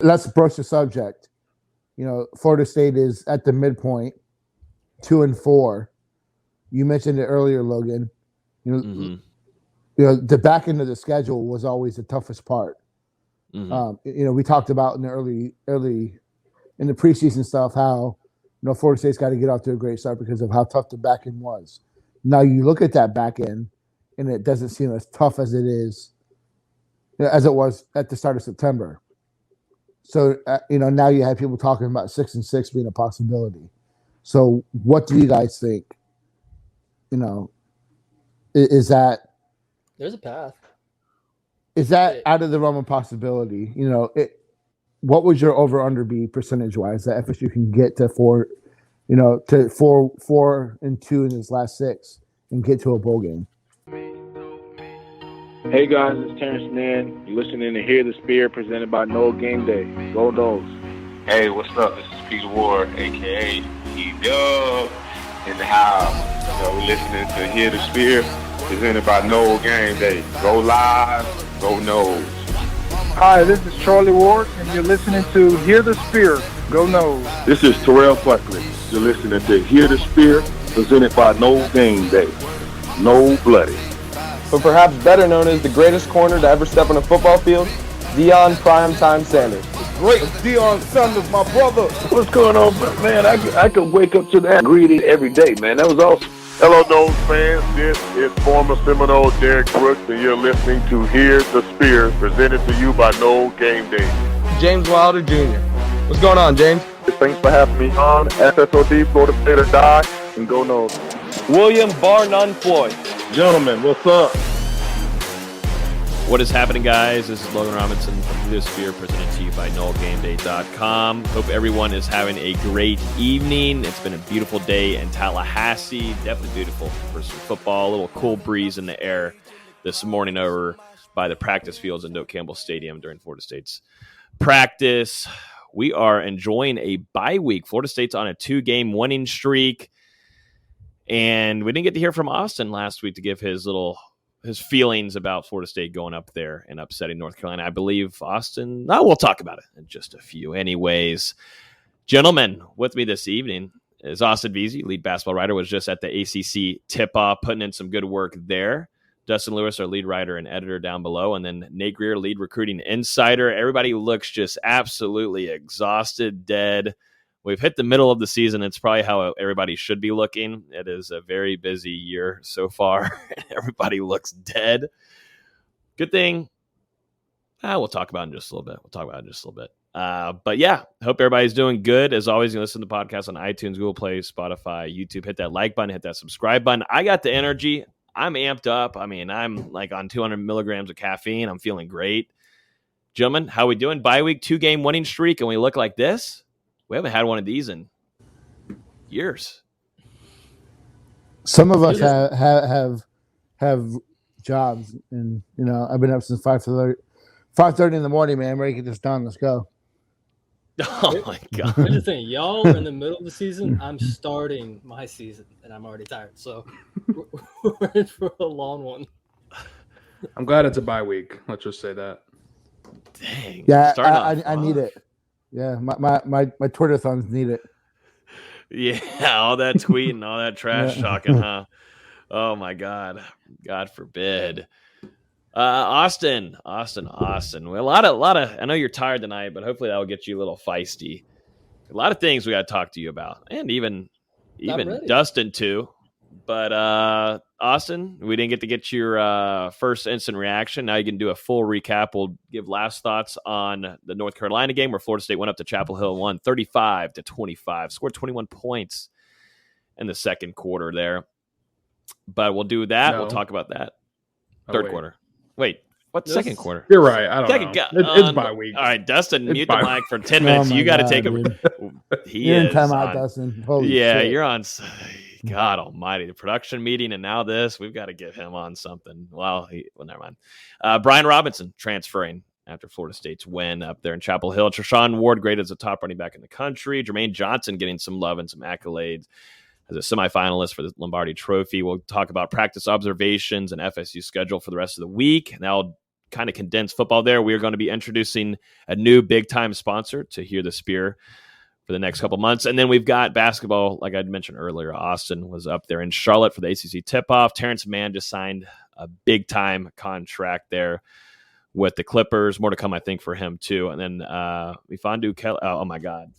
let's broach the subject. Florida State is at the midpoint, 2-4. You mentioned it earlier, Logan. The back end of the schedule was always the toughest part. We talked about in the early in the preseason stuff how Florida State's got to get off to a great start because of how tough the back end was. Now you look at that back end, and it doesn't seem as tough as it is, as it was at the start of September. So now you have people talking about 6-6 being a possibility. So what do you guys think? Is that there's a path? Is that out of the realm of possibility? What would your over/under be percentage-wise that FSU can get to 4-2 in his last 6 and get to a bowl game? Hey guys, it's Terrence Mann. You're listening to Hear the Spear, presented by Noel Game Day. Go Noles. Hey, what's up? This is Peter Ward, aka E-Dub, in the house. We're listening to Hear the Spear, presented by Noel Game Day. Go live, go Noles. Hi, this is Charlie Ward, and you're listening to Hear the Spear. Go Noles. This is Terrell Buckley. You're listening to Hear the Spear, presented by Noel Game Day. No Bloody. But perhaps better known as the greatest corner to ever step on a football field, Deion Primetime Sanders. Great Deion Sanders, my brother. What's going on, man? I could wake up to that greeting every day, man. That was awesome. Hello, Noles fans. This is former Seminole Derek Brooks, and you're listening to Hear the Spear, presented to you by Noel Game Day. James Wilder Jr. What's going on, James? Thanks for having me on. SSOD, Florida State or Die, and go Noles. William Bar None Floyd. Gentlemen, what's up? What is happening, guys? This is Logan Robinson from The Sphere, presented to you by NoelGameDay.com. Hope everyone is having a great evening. It's been a beautiful day in Tallahassee. Definitely beautiful for some football. A little cool breeze in the air this morning over by the practice fields in Doak Campbell Stadium during Florida State's practice. We are enjoying a bye week. Florida State's on a 2-game winning streak. And we didn't get to hear from Austin last week to give his feelings about Florida State going up there and upsetting North Carolina. I believe Austin, we'll talk about it in just a few. Anyways, gentlemen, with me this evening is Austin Veazey, lead basketball writer, was just at the ACC Tipoff, putting in some good work there. Dustin Lewis, our lead writer and editor down below, and then Nate Greer, lead recruiting insider. Everybody looks just absolutely exhausted, dead. We've hit the middle of the season. It's probably how everybody should be looking. It is a very busy year so far. Everybody looks dead. Good thing. We'll talk about it in just a little bit. But yeah, hope everybody's doing good. As always, you can listen to the podcast on iTunes, Google Play, Spotify, YouTube. Hit that like button, hit that subscribe button. I got the energy. I'm amped up. I mean, I'm like on 200 milligrams of caffeine. I'm feeling great. Gentlemen, how we doing? Bye week, 2-game winning streak, and we look like this? We haven't had one of these in years. Some of us have jobs, and I've been up since 5:30 in the morning, man. I'm ready to get this done. Let's go. Oh my God! Here's the thing, y'all are in the middle of the season. I'm starting my season, and I'm already tired. So we're in for a long one. I'm glad it's a bye week. Let's just say that. Dang. Yeah, I need it. Yeah, my Twitter thumbs need it. Yeah, all that tweeting, all that trash talking, huh? Oh my God, God forbid. Austin. Well, a lot of. I know you're tired tonight, but hopefully that will get you a little feisty. A lot of things we got to talk to you about, and even Dustin too. But Austin, we didn't get to get your first instant reaction. Now you can do a full recap. We'll give last thoughts on the North Carolina game where Florida State went up to Chapel Hill, won 35-25, scored 21 points in the second quarter there. But we'll do that. No. We'll talk about that. Third quarter. Wait, what's second quarter? You're right. I don't know. It's bye week. All right, Dustin, mute the mic for 10 minutes. You got to take a You're in timeout, Dustin. Holy shit. You're on. God almighty, the production meeting and now this. We've got to get him on something. Well, never mind. Brian Robinson transferring after Florida State's win up there in Chapel Hill. Treshaun Ward graded as a top running back in the country. Jermaine Johnson getting some love and some accolades as a semifinalist for the Lombardi Trophy. We'll talk about practice observations and FSU schedule for the rest of the week. And that'll kind of condensed football there. We are going to be introducing a new big-time sponsor to Hear the Spear for the next couple months. And then we've got basketball, like I mentioned earlier. Austin was up there in Charlotte for the ACC Tipoff. Terrence Mann just signed a big-time contract there with the Clippers. More to come, I think, for him, too. And then Mfiondu Kelly. Oh, my God.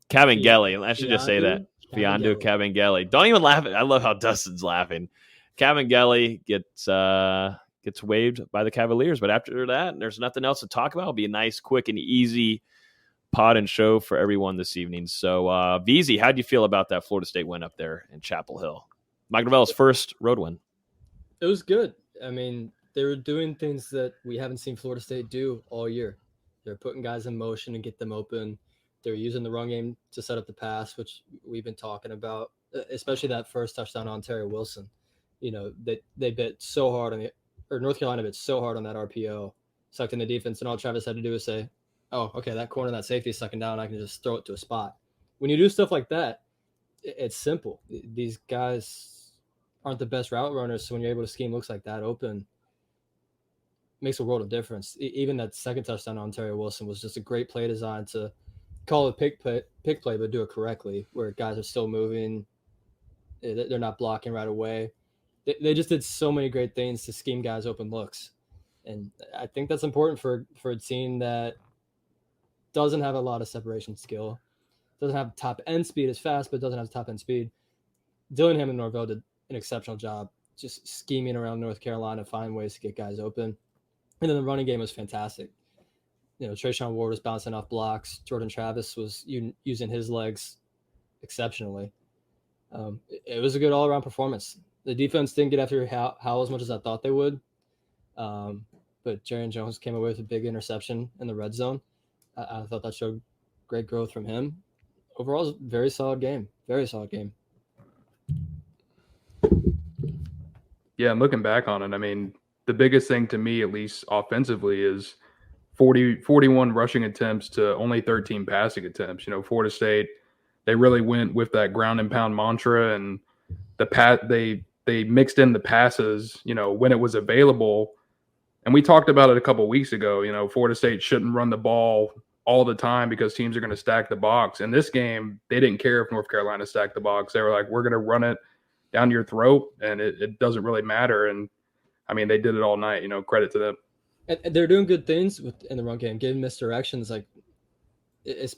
Kabengele. I should just say that. Mfiondu Kabengele. Don't even laugh. I love how Dustin's laughing. Kabengele gets waived by the Cavaliers. But after that, there's nothing else to talk about. It'll be a nice, quick, and easy pod and show for everyone this evening. So, VZ, how do you feel about that Florida State win up there in Chapel Hill? Mike Gravel's first road win. It was good. I mean, they were doing things that we haven't seen Florida State do all year. They're putting guys in motion and get them open. They're using the run game to set up the pass, which we've been talking about, especially that first touchdown on Ontario Wilson. You know, they bit so hard on North Carolina bit so hard on that RPO, sucked in the defense, and all Travis had to do was say, oh, okay, that corner, that safety is sucking down. I can just throw it to a spot. When you do stuff like that, it's simple. These guys aren't the best route runners, so when you're able to scheme looks like that open, makes a world of difference. Even that second touchdown on Ontario Wilson was just a great play design to call it a pick play, but do it correctly, where guys are still moving. They're not blocking right away. They just did so many great things to scheme guys open looks. And I think that's important for a team that doesn't have a lot of separation skill, doesn't have top end speed as fast, but doesn't have top end speed. Dillingham and Norvell did an exceptional job just scheming around North Carolina, find ways to get guys open. And then the running game was fantastic. You know, Trayshawn Ward was bouncing off blocks. Jordan Travis was using his legs exceptionally. It was a good all-around performance. The defense didn't get after Howell as much as I thought they would. But Jaron Jones came away with a big interception in the red zone. I thought that showed great growth from him. Overall, it was a very solid game. Very solid game. Yeah, and looking back on it, I mean, the biggest thing to me, at least offensively, is 41 rushing attempts to only 13 passing attempts. You know, Florida State, they really went with that ground and pound mantra, and they mixed in the passes, you know, when it was available. And we talked about it a couple of weeks ago. You know, Florida State shouldn't run the ball all the time because teams are going to stack the box. In this game, they didn't care if North Carolina stacked the box. They were like, we're going to run it down your throat, and it doesn't really matter. And, I mean, they did it all night. You know, credit to them. And they're doing good things in the run game, giving misdirections. Like,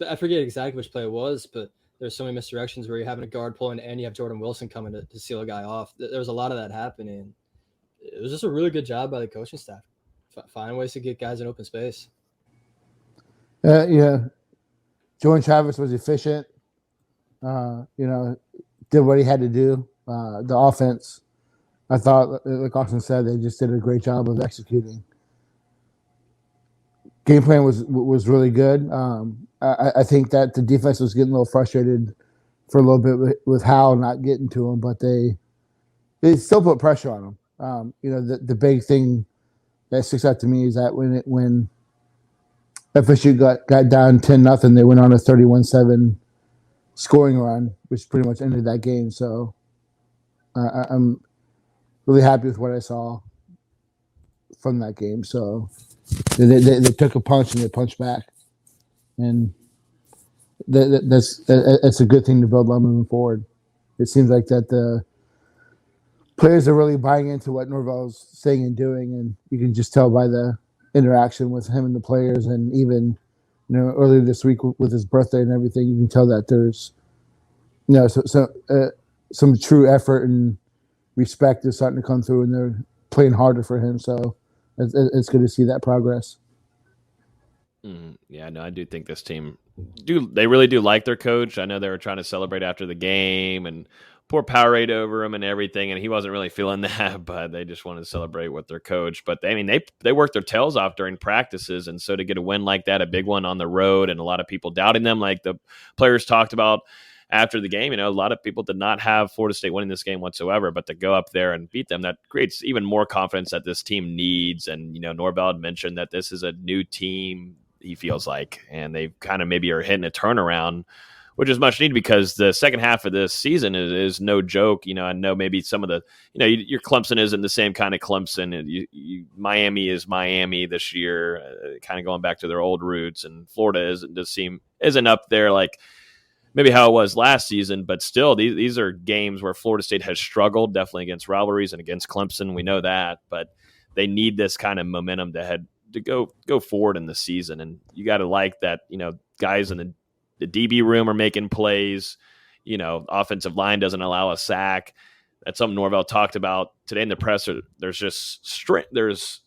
I forget exactly which play it was, but there's so many misdirections where you're having a guard pulling and you have Jordan Wilson coming to seal a guy off. There was a lot of that happening. It was just a really good job by the coaching staff. Find ways to get guys in open space. Yeah. Jordan Travis was efficient. You know, did what he had to do. The offense, I thought, like Austin said, they just did a great job of executing. Game plan was really good. I think that the defense was getting a little frustrated for a little bit with Howell not getting to him, but they still put pressure on him. You know, the big thing that sticks out to me is that when FSU got down 10-0, they went on a 31-7 scoring run, which pretty much ended that game. So I'm really happy with what I saw from that game. So they took a punch and they punched back, and that's a good thing to build on moving forward. It seems like that the players are really buying into what Norvell's saying and doing, and you can just tell by the interaction with him and the players, and even, you know, earlier this week with his birthday and everything, you can tell that there's, you know, some true effort and respect is starting to come through, and they're playing harder for him. So it's good to see that progress. Yeah, no, I do think this team they really do like their coach. I know they were trying to celebrate after the game and pour Powerade over him and everything, and he wasn't really feeling that, but they just wanted to celebrate with their coach. But I mean, they worked their tails off during practices, and so to get a win like that, a big one on the road, and a lot of people doubting them, like the players talked about after the game, you know, a lot of people did not have Florida State winning this game whatsoever, but to go up there and beat them, that creates even more confidence that this team needs. And, you know, Norvell had mentioned that this is a new team, he feels like, and they kind of maybe are hitting a turnaround which is much needed because the second half of this season is no joke. I know maybe some of the, your Clemson isn't the same kind of Clemson. And Miami is Miami this year, kind of going back to their old roots, and Florida isn't up there like maybe how it was last season, but still these are games where Florida State has struggled, definitely against rivalries and against Clemson. We know that, but they need this kind of momentum to go forward in the season. And you got to like that, guys in the DB room are making plays, offensive line doesn't allow a sack. That's something Norvell talked about today in the presser. There's just there's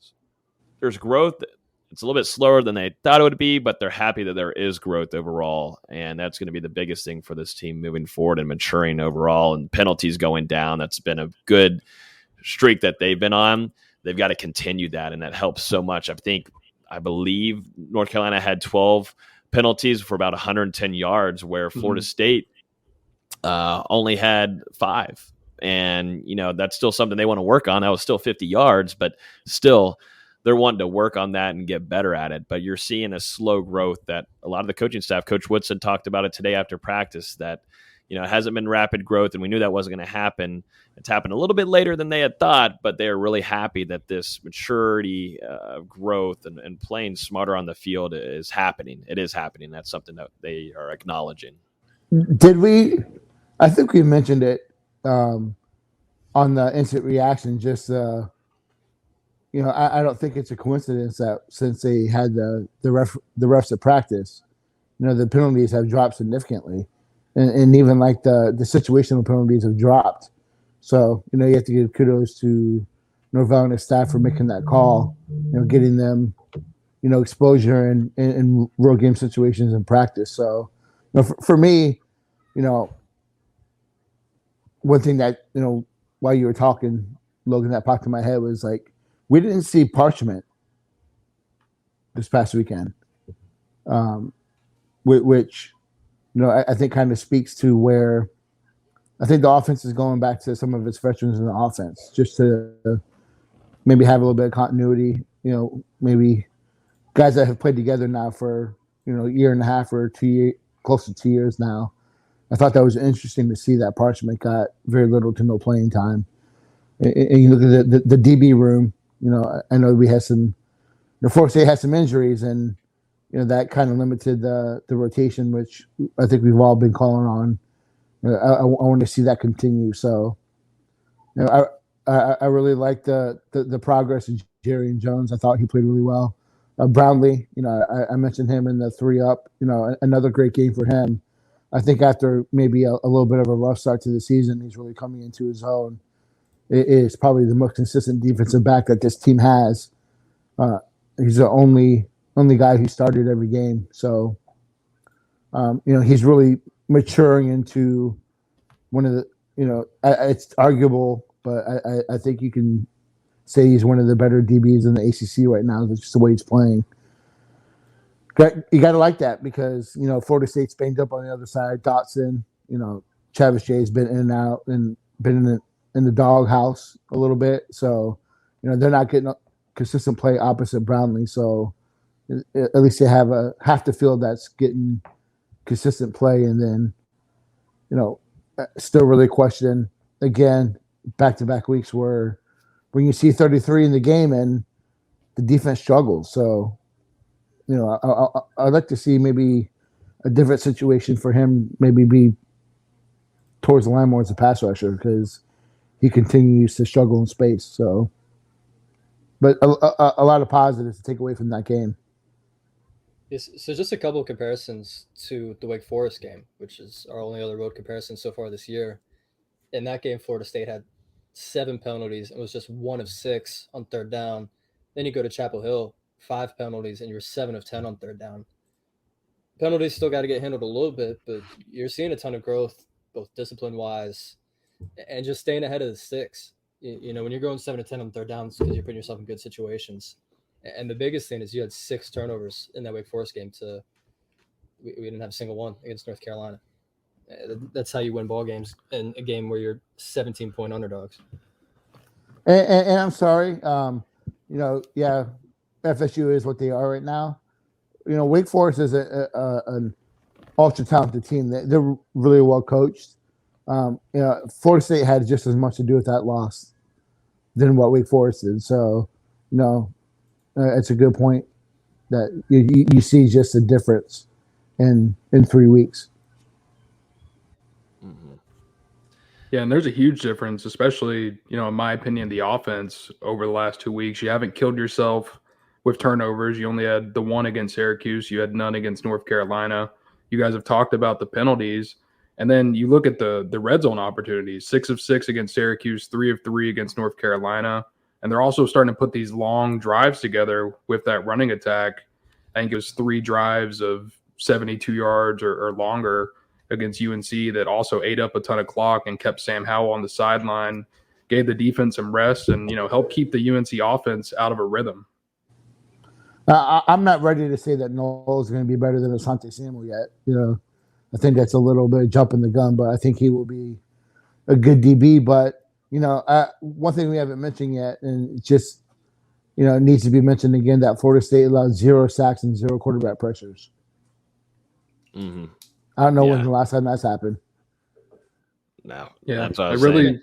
growth. It's a little bit slower than they thought it would be, but they're happy that there is growth overall. And that's going to be the biggest thing for this team moving forward and maturing overall, and penalties going down. That's been a good streak that they've been on. They've got to continue that, and that helps so much. I believe North Carolina had 12 penalties for about 110 yards, where Florida State only had 5. And, that's still something they want to work on. That was still 50 yards, but still they're wanting to work on that and get better at it. But you're seeing a slow growth that a lot of the coaching staff, Coach Woodson talked about it today after practice, that, it hasn't been rapid growth, and we knew that wasn't going to happen. It's happened a little bit later than they had thought, but they're really happy that this maturity growth and playing smarter on the field is happening. It is happening. That's something that they are acknowledging. Did we? I think we mentioned it on the instant reaction. Just I don't think it's a coincidence that since they had the refs at practice, the penalties have dropped significantly, and even like the situational penalties have dropped. So you have to give kudos to Norvell and his staff for making that call. Getting them exposure in real game situations in practice. So for me, one thing that, while you were talking, Logan, that popped in my head was like, we didn't see Parchment this past weekend, which, I think kind of speaks to where I think the offense is going back to some of its veterans in the offense, just to maybe have a little bit of continuity, maybe guys that have played together now for, a year and a half or 2 years, close to 2 years now. I thought that was interesting to see that Parchment got very little to no playing time. And you look at the DB room, I know we had Florida State had some injuries, and, that kind of limited the rotation, which I think we've all been calling on. I want to see that continue. So, I really like the progress of Jerry and Jones. I thought he played really well. Brownlee, I mentioned him in the 3-up, another great game for him. I think after maybe a little bit of a rough start to the season, he's really coming into his own. It is probably the most consistent defensive back that this team has. He's the only guy who started every game. So, he's really maturing into one of the, it's arguable, but I think you can say he's one of the better DBs in the ACC right now. That's just the way he's playing. You got to like that because, Florida State's banged up on the other side. Dotson, Travis Jay's been in and out and been in the doghouse a little bit. So, they're not getting consistent play opposite Brownlee. So, at least they have half the field that's getting consistent play. And then, still really question, again, back-to-back weeks where when you see 33 in the game and the defense struggles. So, I'd like to see maybe a different situation for him, maybe be towards the line more as a pass rusher because he continues to struggle in space. So, but a lot of positives to take away from that game. Yes, so just a couple of comparisons to the Wake Forest game, which is our only other road comparison so far this year. In that game, Florida State had 7 penalties and was just 1 of 6 on third down. Then you go to Chapel Hill, 5 penalties, and you're 7 of 10 on third down. Penalties still got to get handled a little bit, but you're seeing a ton of growth, both discipline-wise and just staying ahead of the sticks. When you're going 7 to 10 on third downs because you're putting yourself in good situations. And the biggest thing is you had 6 turnovers in that Wake Forest game. We didn't have a single one against North Carolina. That's how you win ball games in a game where you're 17-point underdogs. And I'm sorry, FSU is what they are right now. Wake Forest is a ultra talented team. They're really well coached. Florida State had just as much to do with that loss than what Wake Forest did. So, it's a good point that you see just a difference in 3 weeks. Yeah, and there's a huge difference, especially, in my opinion, the offense over the last 2 weeks. You haven't killed yourself with turnovers. You only had the one against Syracuse. You had none against North Carolina. You guys have talked about the penalties. And then you look at the red zone opportunities, 6 of 6 against Syracuse, 3 of 3 against North Carolina. And they're also starting to put these long drives together with that running attack. I think it was 3 drives of 72 yards or longer against UNC that also ate up a ton of clock and kept Sam Howell on the sideline, gave the defense some rest, and helped keep the UNC offense out of a rhythm. I'm not ready to say that Noel is going to be better than Asante Samuel yet. I think that's a little bit jumping the gun, but I think he will be a good DB. But one thing we haven't mentioned yet, and it just it needs to be mentioned again, that Florida State allowed 0 sacks and 0 quarterback pressures. Mm-hmm. I don't know when's the last time that's happened. No. Yeah, that's what I was really saying.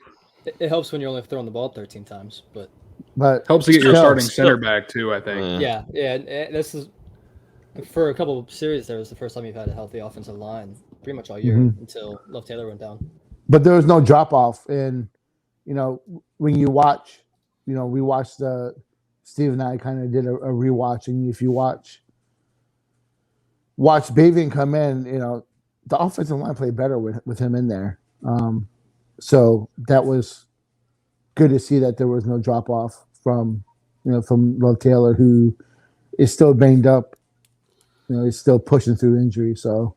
It helps when you're only throwing the ball 13 times, but helps to get your still, starting center back too, I think. Yeah. And this is for a couple of series. There was the first time you've had a healthy offensive line pretty much all year until Love Taylor went down. But there was no drop off, and when you watch, we watched Steve and I kind of did a rewatch, and if you watch Bavian come in, the offensive line played better with him in there. So that was good to see that there was no drop off from Love Taylor, who is still banged up. He's still pushing through injury. So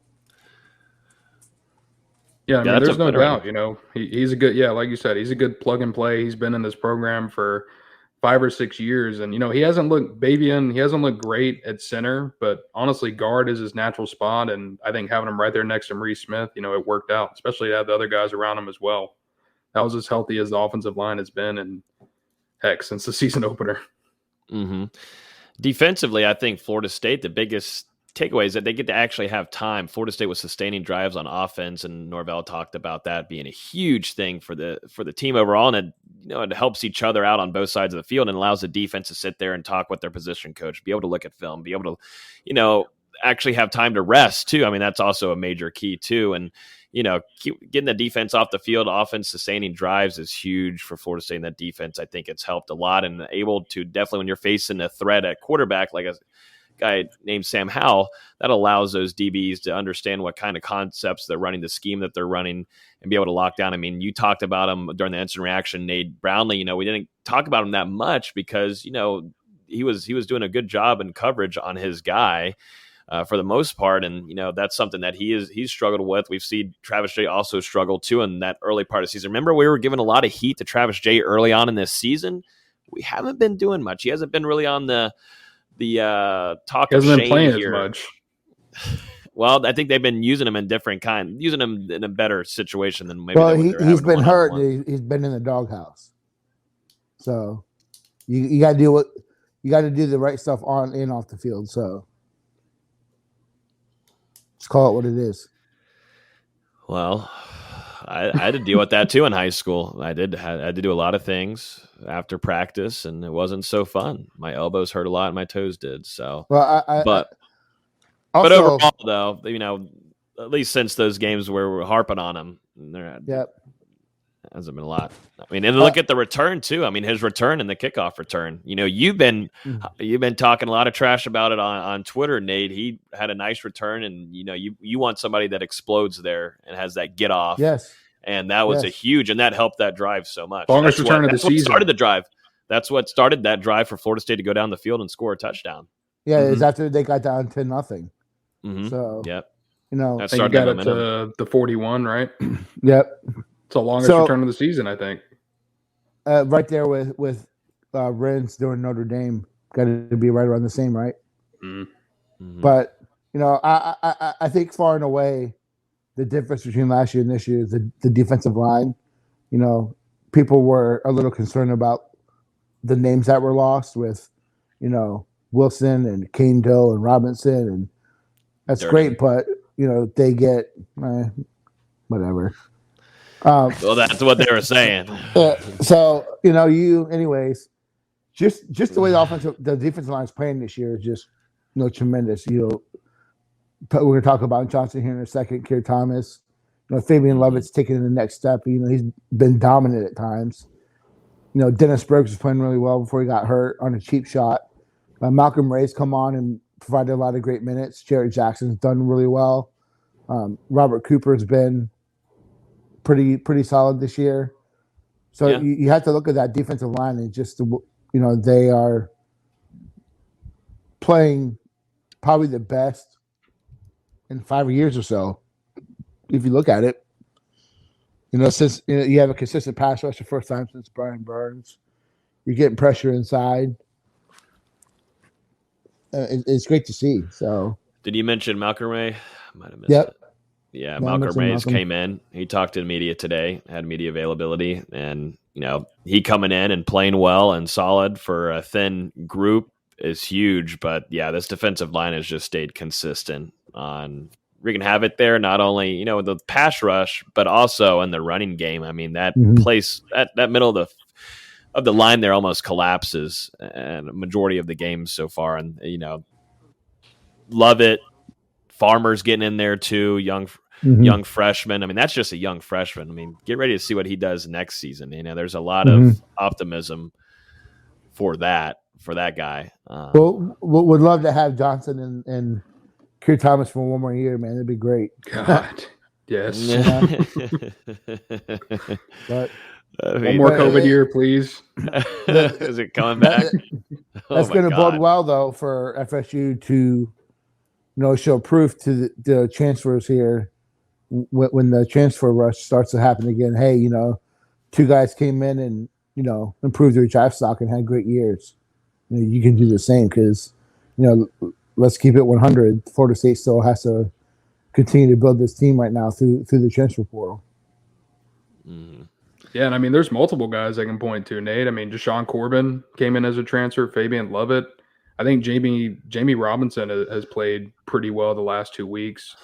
yeah, I mean, there's no doubt. He's a good, like you said, he's a good plug and play. He's been in this program for 5 or 6 years, and he hasn't looked great at center, but honestly, guard is his natural spot, and I think having him right there next to Maurice Smith, it worked out, especially to have the other guys around him as well. That was as healthy as the offensive line has been, and heck, since the season opener. Mm-hmm. Defensively, I think Florida State, the biggest takeaway is that they get to actually have time. Florida State was sustaining drives on offense, and Norvell talked about that being a huge thing for the team overall, and it helps each other out on both sides of the field and allows the defense to sit there and talk with their position coach, be able to look at film, be able to, actually have time to rest too. I mean, that's also a major key too. And, getting the defense off the field, offense sustaining drives is huge for Florida State, and that defense, I think it's helped a lot and able to definitely, when you're facing a threat at quarterback, like a guy named Sam Howell, that allows those DBs to understand what kind of concepts they're running, the scheme that they're running, and be able to lock down. I mean, you talked about him during the instant reaction, Nate Brownlee. We didn't talk about him that much because, he was doing a good job in coverage on his guy for the most part. And, that's something that he's struggled with. We've seen Travis J also struggle too in that early part of the season. Remember, we were giving a lot of heat to Travis J early on in this season. We haven't been doing much. He hasn't been really on the talk of shame playing here. As much. Well, I think they've been using him using him in a better situation than maybe. Well, he's been hurt. He's been in the doghouse. So you got to do the right stuff on and off the field. So just call it what it is. Well, I had to deal with that too in high school. I had to do a lot of things after practice, and it wasn't so fun. My elbows hurt a lot, and my toes did. So, but overall, though, at least since those games where we're harping on him, hasn't been a lot. I mean, and look at the return too. I mean, his return and the kickoff return. You've been talking a lot of trash about it on Twitter, Nate. He had a nice return, and you want somebody that explodes there and has that get off. Yes. And that was a huge, and that helped that drive so much. Longest return of the season. Started the drive. That's what started that drive for Florida State to go down the field and score a touchdown. Yeah, it's after they got down 10-0. Mm-hmm. So yep, that started got it to the 41, right? Yep. It's the longest return of the season, I think. Right there with Renz during Notre Dame, got to be right around the same, right? Mm-hmm. But I think far and away, the difference between last year and this year is the defensive line. People were a little concerned about the names that were lost with, Wilson and Kane Doe and Robinson, and that's great. But they get whatever. Well, that's what they were saying. So anyways, just the way the defensive line is playing this year is just tremendous. We're going to talk about Johnson here in a second. Keir Thomas, Fabian Lovett's taking the next step. He's been dominant at times. Dennis Burks was playing really well before he got hurt on a cheap shot. Malcolm Ray's come on and provided a lot of great minutes. Jared Jackson's done really well. Robert Cooper's been pretty solid this year. So you have to look at that defensive line and just they are playing probably the best in 5 years or so. If you look at it, since you have a consistent pass rush the first time since Brian Burns, you're getting pressure inside. It's great to see. So, did you mention Malcolm Ray? Might have missed it. Yeah, Malcolm Ray came in. He talked to the media today, had media availability, and he coming in and playing well and solid for a thin group is huge. But yeah, this defensive line has just stayed consistent on wreaking havoc there, not only with the pass rush, but also in the running game. I mean, that place, that middle of the line there almost collapses, and a majority of the games so far. And love it. Farmer's getting in there too, young freshman. I mean, that's just a young freshman. I mean, get ready to see what he does next season. There's a lot of optimism for that guy. Well, would love to have Johnson and Keir Thomas for one more year, man. That'd be great. God, yes. But one more COVID year, please. Is it coming back? That's going to bode well, though, for FSU to show proof to the transfers here when the transfer rush starts to happen again. Hey, two guys came in and improved their draft stock and had great years. You can do the same because let's keep it 100. Florida State still has to continue to build this team right now through the transfer portal. Mm-hmm. Yeah, and I mean, there's multiple guys I can point to, Nate. I mean, Deshaun Corbin came in as a transfer. Fabian Lovett. I think Jamie Robinson has played pretty well the last 2 weeks.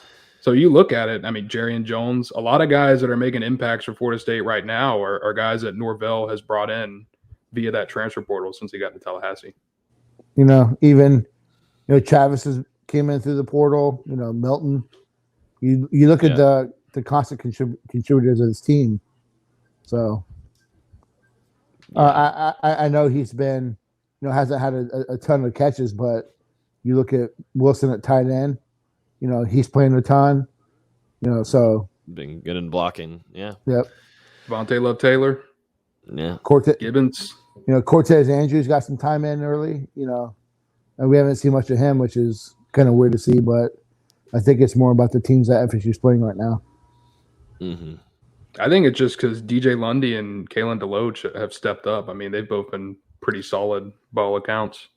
So you look at it, I mean, Jarian Jones, a lot of guys that are making impacts for Florida State right now are guys that Norvell has brought in via that transfer portal since he got to Tallahassee. Even Travis came in through the portal. Milton. You look at the constant contributors of this team. So I know he's been hasn't had a ton of catches, but you look at Wilson at tight end. He's playing a ton. So been good in blocking. Yeah. Yep. Vontae Love Taylor. Yeah. Gibbons. Cortez Andrews got some time in early. And we haven't seen much of him, which is kind of weird to see. But I think it's more about the teams that FSU's playing right now. Mm-hmm. I think it's just because DJ Lundy and Kalen DeLoach have stepped up. I mean, they've both been pretty solid ball accounts.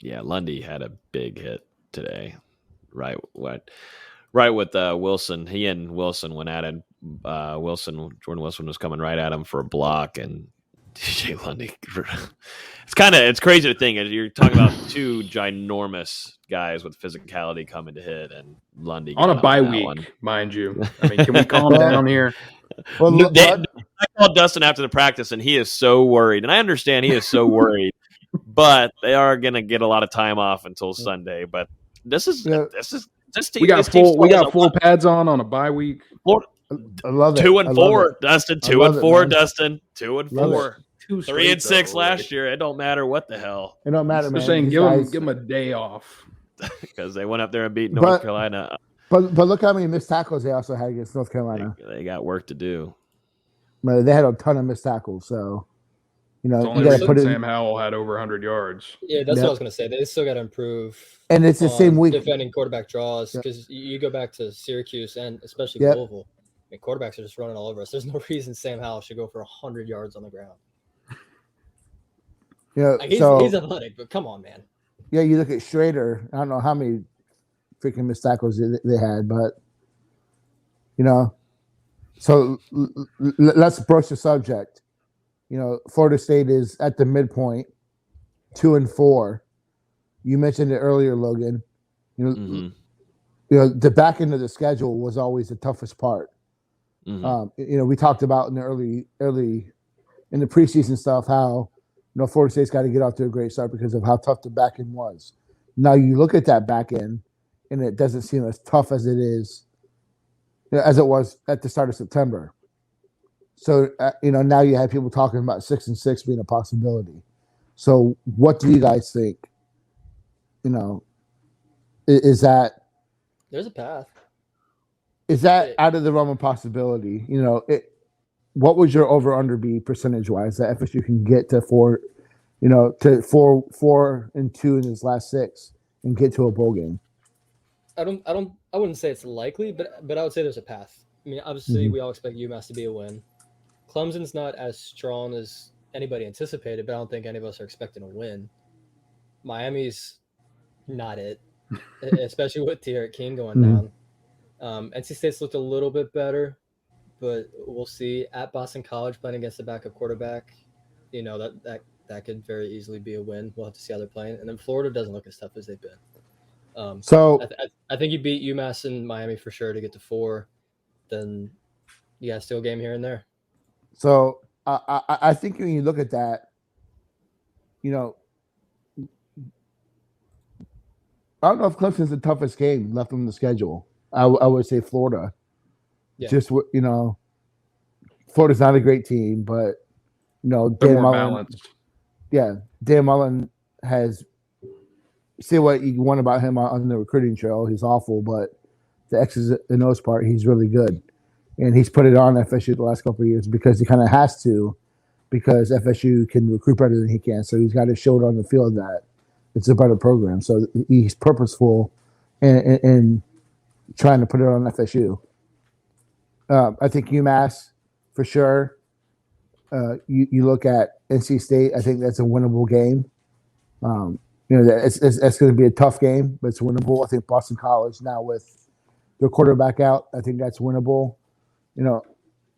Yeah, Lundy had a big hit today. Right with Wilson. He and Wilson went at it. Jordan Wilson was coming right at him for a block, and DJ Lundy. It's crazy to think as you're talking about two ginormous guys with physicality coming to hit, and Lundy on a bye week, mind you. I mean, can we calm down here? Well, I called Dustin after the practice, and he is so worried, and I understand he is so worried, but they are going to get a lot of time off until Sunday. But this team. We got full pads on a bye week. I love it. 2-4, Dustin. 2-4, Dustin. 2-4. 3-6 last already. year. It don't matter what the hell. It don't matter, man. Saying give them a day off because they went up there and beat North Carolina. But look how many missed tackles they also had against North Carolina. They got work to do. But they had a ton of missed tackles, so you got to put it. Sam Howell had over 100 yards. Yeah, that's what I was going to say. They still got to improve. And it's the same week defending quarterback draws because you go back to Syracuse and especially Louisville. I mean, quarterbacks are just running all over us. There's no reason Sam Howell should go for 100 yards on the ground. He's athletic, but come on, man. Yeah, you look at Schrader. I don't know how many freaking missed tackles they had, but so let's approach the subject. Florida State is at the midpoint, 2-4. You mentioned it earlier, Logan. the back end of the schedule was always the toughest part. We talked about in the early in the preseason stuff how Florida State's got to get off to a great start because of how tough the back end was. Now you look at that back end, and it doesn't seem as tough as it is, as it was at the start of September. So now you have people talking about 6-6 being a possibility. So what do you guys think? Is that there's a path? Is that out of the realm of possibility? What would your over/under be percentage-wise that FSU can get to 4-2 in his last 6 and get to a bowl game? I wouldn't say it's likely, but I would say there's a path. I mean, obviously we all expect UMass to be a win. Clemson's not as strong as anybody anticipated, but I don't think any of us are expecting a win. Miami's not it, especially with T.R. King going down. NC State's looked a little bit better, but we'll see. At Boston College, playing against the backup quarterback, that could very easily be a win. We'll have to see how they're playing. And then Florida doesn't look as tough as they've been. So I think you beat UMass and Miami for sure to get to 4. Then you got still a game here and there. So I think when you look at that, I don't know if Clemson's the toughest game left on the schedule. I would say Florida. Yeah. Just Florida's not a great team, but Dan Mullen. Balanced. Yeah, Dan Mullen has. Say what you want about him on the recruiting trail, he's awful, but the X's and O's part, he's really good, and he's put it on FSU the last couple of years because he kind of has to, because FSU can recruit better than he can, so he's got to show it on the field that it's a better program. So he's purposeful in trying to put it on FSU. I think UMass for sure. You look at NC State. I think that's a winnable game. It's going to be a tough game, but it's winnable. I think Boston College now with their quarterback out, I think that's winnable.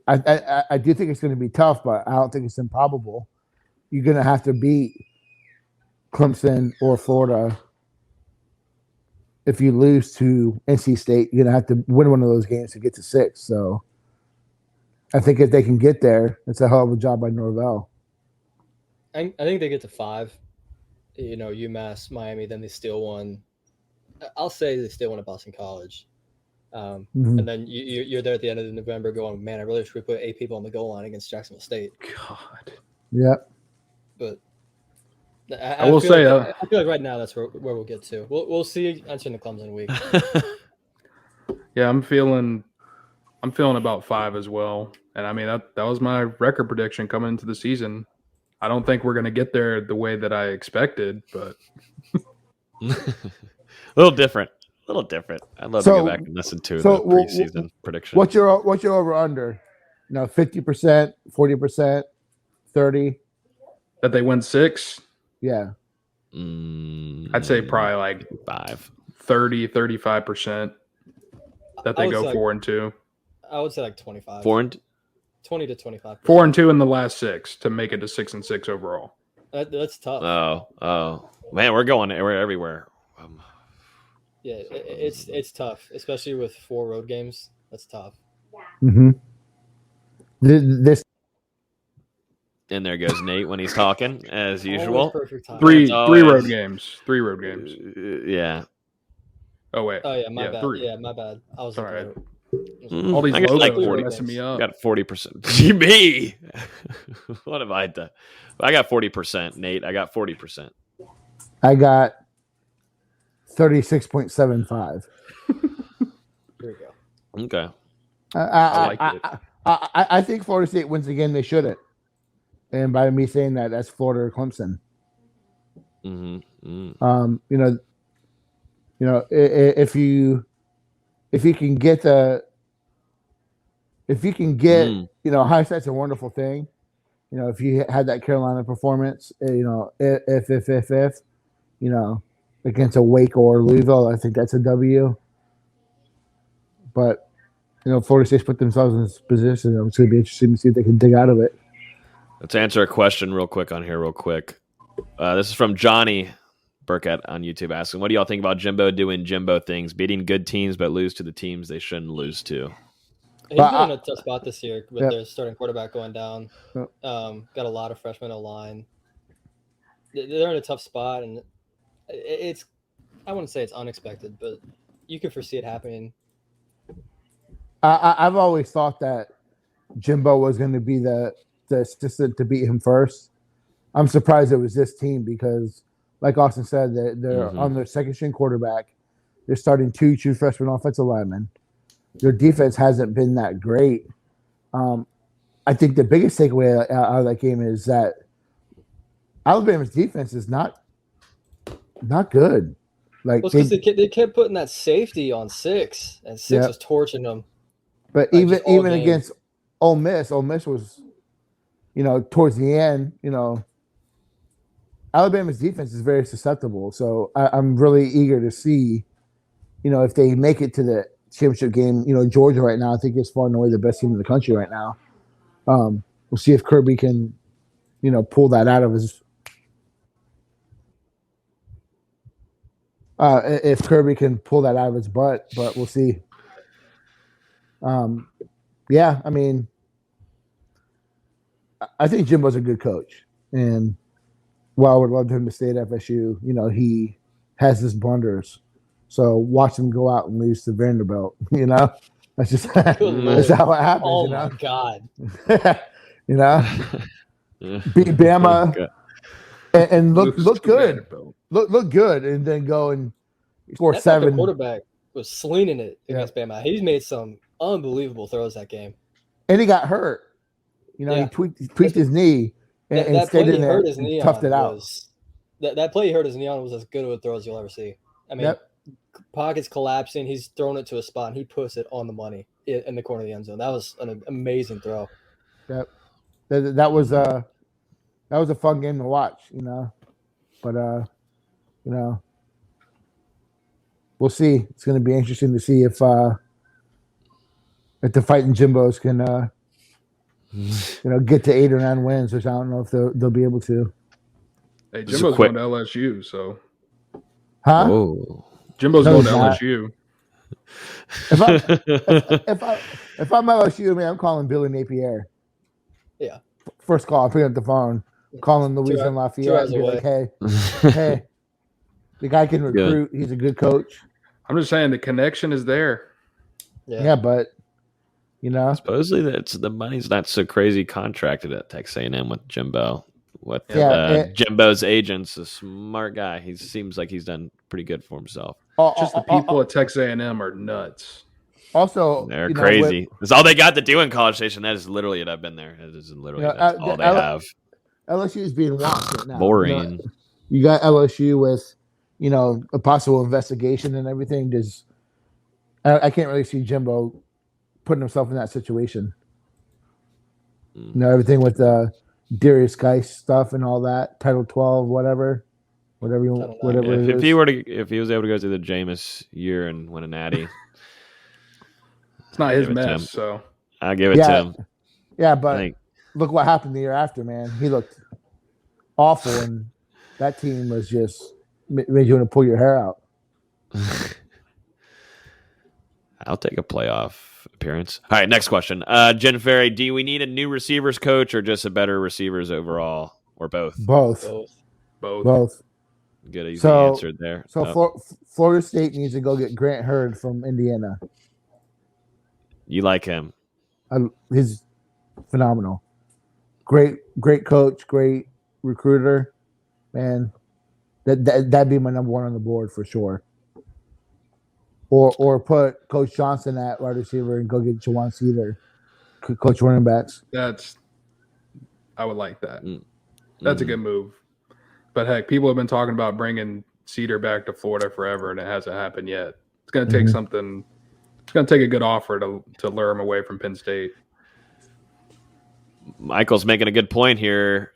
I do think it's going to be tough, but I don't think it's improbable. You're going to have to beat Clemson or Florida. If you lose to NC State, you're going to have to win one of those games to get to 6. So I think if they can get there, it's a hell of a job by Norvell. I think they get to 5. UMass, Miami, then they steal one. I'll say they steal one at Boston College. And then you're there at the end of November going, man, I really wish we put 8 people on the goal line against Jacksonville State. God. Yeah. But I will say, I feel like right now that's where we'll get to. We'll see entering the Clemson week. Yeah, I'm feeling about 5 as well. And I mean, that was my record prediction coming into the season. I don't think we're going to get there the way that I expected, but a little different. I'd love to go back and listen to the preseason prediction. What's your over under? 50%, 40%, 30. That they win 6? Yeah. I'd say probably like 30, 35% that they go 4-2. I would say like 25. 20 to 25. 4-2 in the last 6 to make it to 6-6 overall. That's tough. Oh, man, we're everywhere. Yeah, it's tough, especially with 4 road games. That's tough. This. And there goes Nate when he's talking, as usual. Three road games. 3 road games. Yeah. Oh wait. Oh yeah, my bad. 3. Yeah, my bad. I was all right. All these logos are messing me up. Got 40%. Me. What have I done? I got 40%. Nate, I got 40%. I got 36.75. There we go. Okay. I like it. I think Florida State wins again. They shouldn't. And by me saying that, that's Florida or Clemson. If you can get hindsight's a wonderful thing. If you had that Carolina performance, if against a Wake or Louisville, I think that's a W. But Florida State's put themselves in this position. It's going to be interesting to see if they can dig out of it. Let's answer a question real quick on here, real quick. This is from Johnny. Burkett on YouTube asking, what do y'all think about Jimbo doing Jimbo things, beating good teams but lose to the teams they shouldn't lose to? He's been in a tough spot this year with Yep. their starting quarterback going down. Yep. Got a lot of freshmen line. They're in a tough spot, and it's I wouldn't say it's unexpected, but you could foresee it happening. I've always thought that Jimbo was going to be the assistant to beat him first. I'm surprised it was this team because, like Austin said, they're on their second string quarterback. They're starting two true freshman offensive linemen. Their defense hasn't been that great. I think the biggest takeaway out of that game is that Alabama's defense is not good. Like because they kept putting that safety on 6, and 6 was torching them. But like even against Ole Miss was, towards the end, Alabama's defense is very susceptible. So I'm really eager to see, if they make it to the championship game. Georgia right now, I think is far and away the best team in the country right now. We'll see if Kirby can, pull that out of his. If Kirby can pull that out of his butt, but we'll see. Yeah, I mean, I think Jimbo's a good coach, and while I would love him to stay at FSU, he has his blunders. So watch him go out and lose to Vanderbilt. That's just that's how it happens. Oh my God! Beat Bama and look good, look good, and then go and score 7. The quarterback was slinging it against Bama. He's made some unbelievable throws that game. And he got hurt. He tweaked his knee and stayed in there and toughed it out. That play he hurt his knee on was as good of a throw as you'll ever see. I mean, pockets collapsing. He's thrown it to a spot, and he puts it on the money in the corner of the end zone. That was an amazing throw. Yep. That was a fun game to watch, But we'll see. It's going to be interesting to see if the Fighting Jimbos can get to 8 or 9 wins, which I don't know if they'll be able to. Hey, Jimbo's going to LSU, so. Huh? Whoa. Jimbo's going to LSU. If I'm LSU, man, I'm calling Billy Napier. Yeah. First call, I'm picking up the phone, calling Louisiana Lafayette, and be like, hey, the guy can recruit. He's a good coach. I'm just saying the connection is there. Yeah, but supposedly the money's not so crazy contracted at Texas A&M with Jimbo. With Jimbo's agent's a smart guy. He seems like he's done pretty good for himself. Just the people at Texas A&M are nuts. Also, they're crazy. That's all they got to do in College Station. That is literally it. I've been there. It is literally that's all they have. LSU is being watched right now. Boring. You got LSU with, a possible investigation and everything. I can't really see Jimbo putting himself in that situation. Everything with the Darius Geist stuff and all that, Title 12, whatever. If he was able to go through the Jameis year and win a natty, it's not his mess. So I'll give it to him. Yeah, but look what happened the year after, man. He looked awful, and that team was just made you want to pull your hair out. I'll take a playoff appearance. All right, next question. Jen Ferry, do we need a new receivers coach or just a better receivers overall, or both? Both. Good, easy answer there. So Florida State needs to go get Grant Hurd from Indiana. You like him? He's phenomenal. Great coach, great recruiter. Man, that'd be my number 1 on the board for sure. Or put Coach Johnson at wide receiver and go get Jawan Cedar, coach running backs. I would like that. That's a good move. But heck, people have been talking about bringing Cedar back to Florida forever, and it hasn't happened yet. It's going to take something. It's going to take a good offer to lure him away from Penn State. Michael's making a good point here.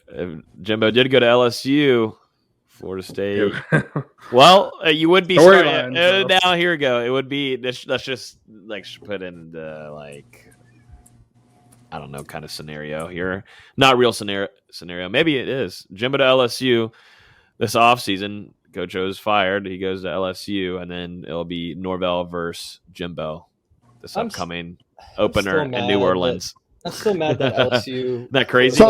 Jimbo did go to LSU. Florida State. Well, you would be starting. Now here we go. It would be. Let's just put in the I don't know kind of scenario here. Not real scenario. Maybe it is. Jimbo to LSU this offseason. Coach O's fired. He goes to LSU, and then it'll be Norvell versus Jimbo this upcoming opener in New Orleans. I'm still mad that LSU. Isn't that crazy?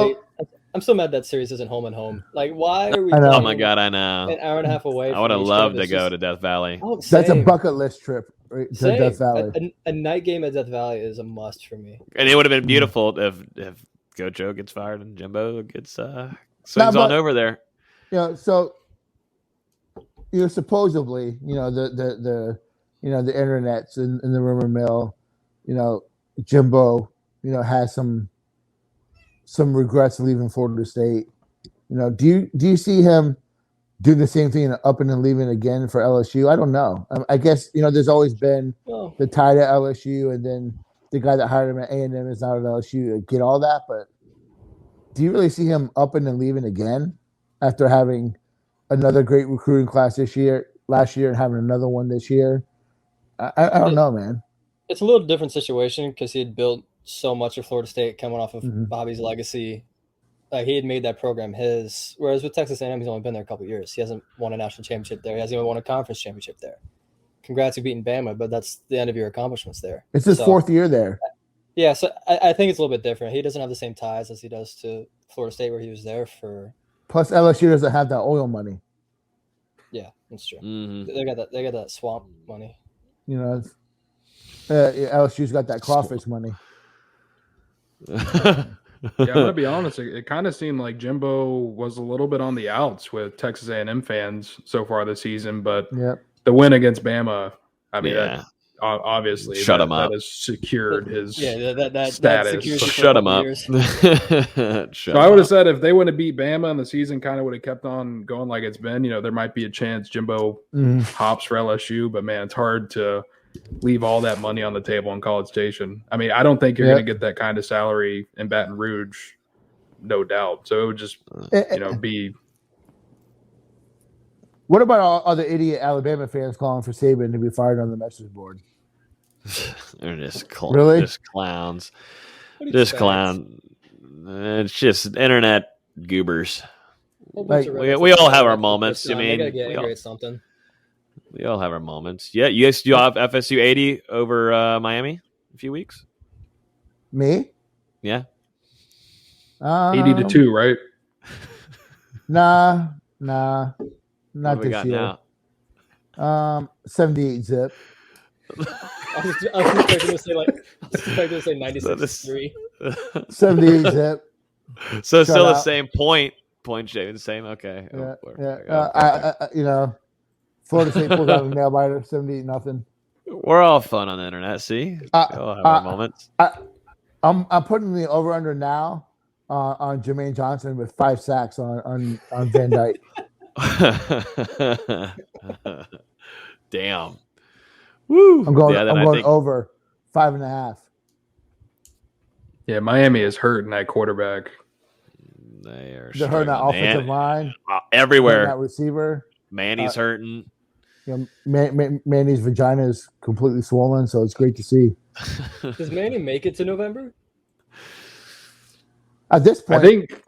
I'm still mad that series isn't home and home. Like, why are we? Oh my God, I know. An hour and a half away. I would have loved to go to Death Valley. Oh, that's a bucket list trip to Death Valley. A night game at Death Valley is a must for me. And it would have been beautiful if Coach O gets fired and Jimbo gets swings on over there. So supposedly, the internets and the rumor mill, Jimbo, has some regrets leaving Florida State. Do you see him do the same thing up and then leaving again for LSU? I don't know. I guess there's always been the tie to LSU, and then the guy that hired him at A&M is not at LSU. I get all that, but do you really see him up and then leaving again after having another great recruiting class last year, and having another one this year? I don't know, man. It's a little different situation because he had built so much of Florida State coming off of Bobby's legacy. Like, he had made that program his. Whereas with Texas A&M, he's only been there a couple of years. He hasn't won a national championship there. He hasn't even won a conference championship there. Congrats, you beating Bama, but that's the end of your accomplishments there. It's his fourth year there. Yeah, so I think it's a little bit different. He doesn't have the same ties as he does to Florida State, where he was there for. Plus, LSU doesn't have that oil money. Yeah, that's true. Mm-hmm. They got that swamp money. LSU's got that crawfish money. Yeah, I'm gonna be honest. It kind of seemed like Jimbo was a little bit on the outs with Texas A&M fans so far this season, but the win against Bama, I mean, that, obviously, shut him up. That has secured his that status. Shut him up. So I would have said if they would have beat Bama and the season kind of would have kept on going like it's been, there might be a chance Jimbo hops for LSU. But man, it's hard to leave all that money on the table in College Station. I mean, I don't think you're going to get that kind of salary in Baton Rouge, no doubt. So it would just, be. What about all the idiot Alabama fans calling for Saban to be fired on the message board? They're just really? Just clowns. Just clown. It's just internet goobers. Like, we all have our moments. I mean, we all have our moments. Yeah, you guys do have FSU 80 over Miami a few weeks. Me? Yeah. 80-2, right? Nah. Not this year. Now? 78 zip. I was expecting to say 96-3. 78 zip. So still the same point shaving, the same. Okay. Florida State pulled out a nail biter, 78-0. We're all fun on the internet. See, we all have our moments. I'm putting the over under now on Jermaine Johnson with 5 sacks on Van Dyke. Damn. Woo. I'm going over 5.5. Yeah, Miami is hurting that quarterback. They're hurting that offensive line. Everywhere. That receiver. Manny's hurting. Manny's vagina is completely swollen, so it's great to see. Does Manny make it to November? At this point, I think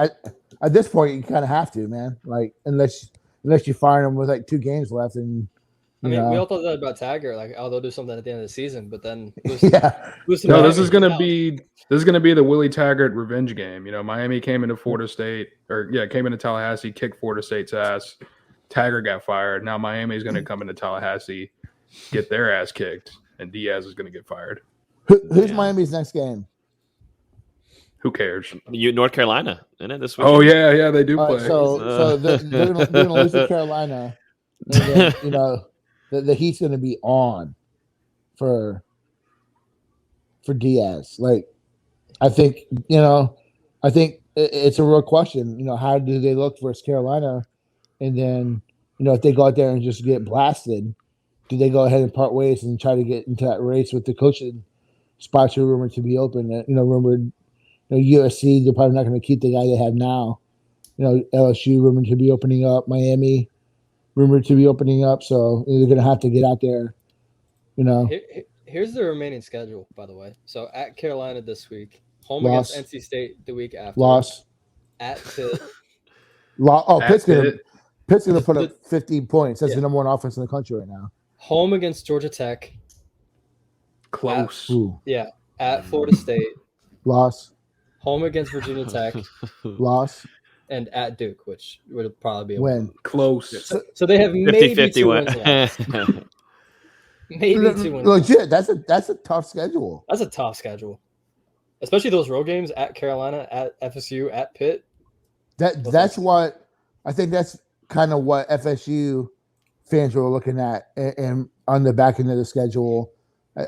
at this point you kind of have to, man. Like unless you fire him with like 2 games left, and we all thought that about Taggart. Like, they'll do something at the end of the season, but then this is gonna be the Willie Taggart revenge game. Miami came into Tallahassee, kicked Florida State's ass. Taggart got fired. Now Miami's going to come into Tallahassee, get their ass kicked, and Diaz is going to get fired. Who's Miami's next game? Who cares? North Carolina, isn't it this week? Oh yeah, they do play. So they're going to lose to Carolina, and then, the heat's going to be on for Diaz. Like, I think it's a real question. How do they look versus Carolina? And then, if they go out there and just get blasted, do they go ahead and part ways and try to get into that race with the coaching spots are rumored to be open? Rumored, USC, they're probably not going to keep the guy they have now. LSU rumored to be opening up. Miami rumored to be opening up. So they're going to have to get out there. Here's the remaining schedule, by the way. So at Carolina this week, home Loss. against NC State the week after. Loss. At Pitt. Pitt's going to Pitt's going to put up 15 points. That's Yeah. the number one offense in the country right now. Home against Georgia Tech. Close. At Florida State. Loss. Home against Virginia Tech. Loss. And at Duke, which would probably be a Win. Close. So they have maybe 50-50 2 win. wins left. Maybe 2 wins. Legit, that's a tough schedule. That's a tough schedule, especially those road games at Carolina, at FSU, at Pitt. That's what I think. That's kind of what FSU fans were looking at, and on the back end of the schedule,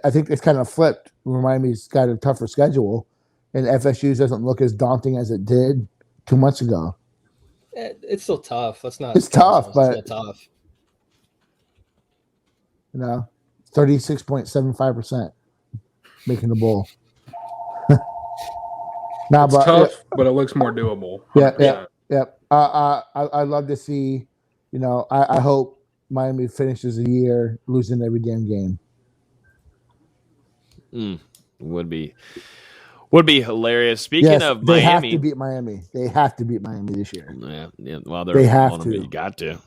I think it's kind of flipped. Miami's got a tougher schedule, and FSU doesn't look as daunting as it did 2 months ago. It's still tough. Let's not. It's tough, but it's still tough. 36.75% making the bowl. It's tough, but it looks more doable. Yeah. I love to see. I hope Miami finishes the year losing every damn game. Would be hilarious. Speaking of they Miami, have to beat Miami. They have to beat Miami this year. Yeah. Well, they have to. to. You got to.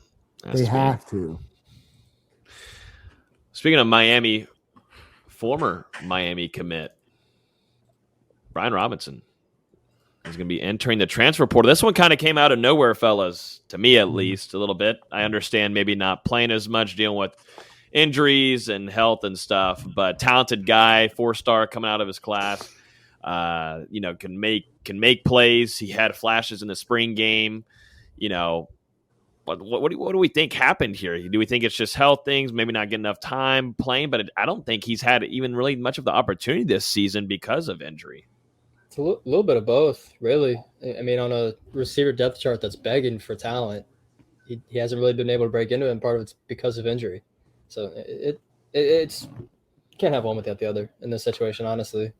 They have to. Speaking of Miami, former Miami commit Brian Robinson is going to be entering the transfer portal. This one kind of came out of nowhere, fellas, to me at least, a little bit. I understand maybe not playing as much, dealing with injuries and health and stuff, but talented guy, 4-star coming out of his class. Can make plays. He had flashes in the spring game. What do we think happened here? Do we think it's just health things, maybe not getting enough time playing? But I don't think he's had even really much of the opportunity this season because of injury. It's a little bit of both, really. I mean, on a receiver depth chart that's begging for talent, he hasn't really been able to break into it, and part of it's because of injury. So it's you can't have one without the other in this situation, honestly.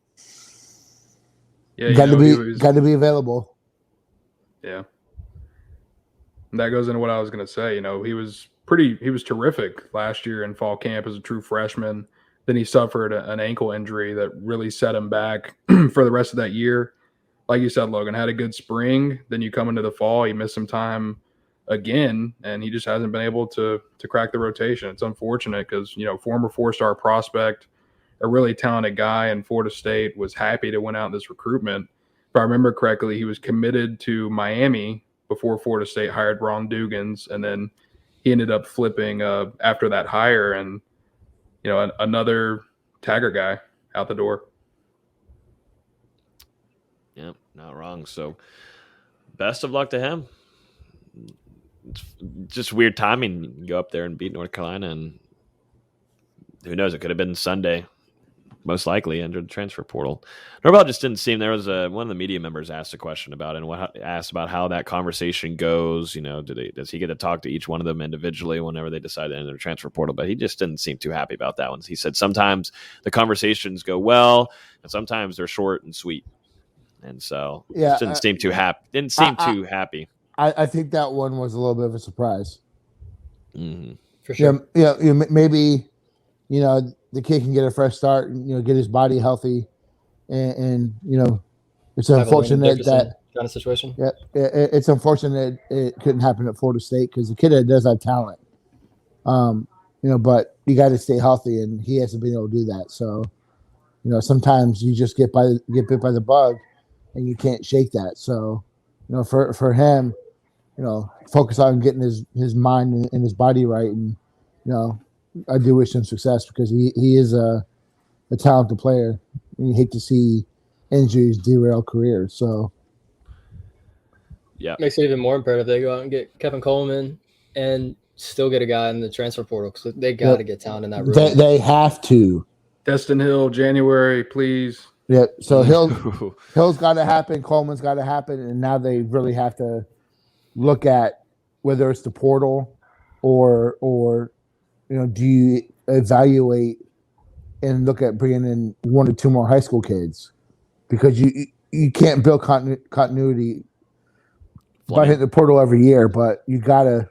Yeah, got to be available. Yeah. And that goes into what I was going to say. He was terrific last year in fall camp as a true freshman. Then he suffered an ankle injury that really set him back for the rest of that year. Like you said, Logan, had a good spring. Then you come into the fall, he missed some time again, and he just hasn't been able to crack the rotation. It's unfortunate because, former 4-star prospect, a really talented guy, and Florida State was happy to win out in this recruitment. If I remember correctly, he was committed to Miami before Florida State hired Ron Dugans, and then he ended up flipping after that hire, and another Taggart guy out the door. Yep, not wrong. So best of luck to him. It's just weird timing. You go up there and beat North Carolina, and who knows? It could have been Sunday. Most likely under the transfer portal. Norvell just didn't seem. There was one of the media members asked a question about it and asked about how that conversation goes. Does he get to talk to each one of them individually whenever they decide to enter the transfer portal? But he just didn't seem too happy about that one. He said sometimes the conversations go well and sometimes they're short and sweet. And so just didn't seem too happy. Didn't seem too happy. I think that one was a little bit of a surprise. Mm-hmm. For sure. Maybe the kid can get a fresh start and get his body healthy, and it's unfortunate that kind of situation. Yeah, it's unfortunate it couldn't happen at Florida State because the kid does have talent. But you got to stay healthy, and he hasn't been able to do that. So, sometimes you just get bit by the bug, and you can't shake that. So, for him, focus on getting his mind and his body right, and I do wish him success because he is a talented player. And you hate to see injuries derail careers. So, yeah, makes it even more imperative they go out and get Kevin Coleman and still get a guy in the transfer portal because they got to get talent in that room. They have to. Destin Hill, January, please. Yeah. So Hill's got to happen. Coleman's got to happen, and now they really have to look at whether it's the portal or do you evaluate and look at bringing in 1 or 2 more high school kids? Because you can't build continuity by hitting the portal every year, but you gotta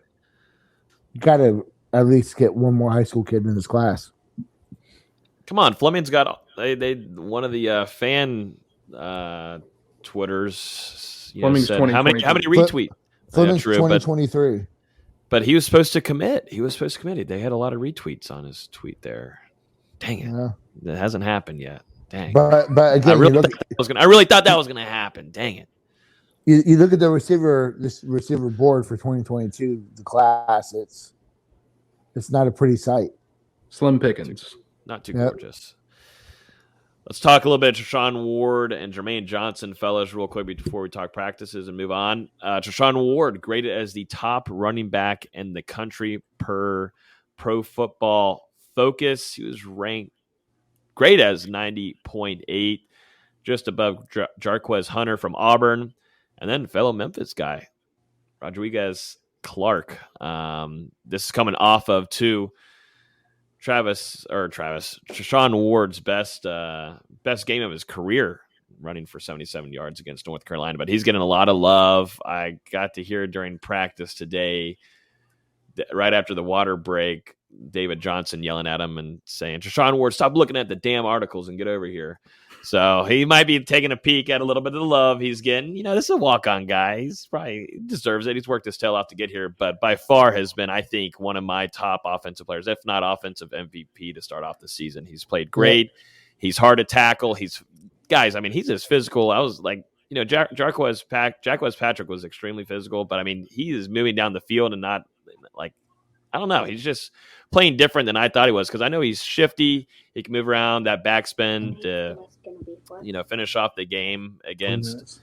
at least get 1 more high school kid in this class. Come on, Fleming's got they one of the fan Twitters Fleming's said how many retweet? Fleming's 2023. But he was supposed to commit. They had a lot of retweets on his tweet there. Dang it. Yeah. That hasn't happened yet. Dang. But again, I really thought that was gonna happen. Dang it. You look at the receiver board for 2022, the class. It's not a pretty sight. Slim pickings. Not too gorgeous. Let's talk a little bit of Treshaun Ward and Jermaine Johnson, fellas, real quick before we talk practices and move on. Treshaun Ward, graded as the top running back in the country per Pro Football Focus. He was ranked great as 90.8, just above Jarquez Hunter from Auburn, and then fellow Memphis guy, Rodriguez Clark. This is coming off of Treshaun Ward's best game of his career, running for 77 yards against North Carolina. But he's getting a lot of love. I got to hear during practice today, right after the water break, David Johnson yelling at him and saying, Treshaun Ward, stop looking at the damn articles and get over here. So he might be taking a peek at a little bit of the love he's getting. This is a walk-on guy. He deserves it. He's worked his tail off to get here, but by far has been, I think, one of my top offensive players, if not offensive MVP to start off the season. He's played great. Yeah. He's hard to tackle. He's as physical. I was like, Jarquez Patrick was extremely physical, but he is moving down the field and not like, I don't know. He's just playing different than I thought he was, because I know he's shifty. He can move around that backspin to, finish off the game against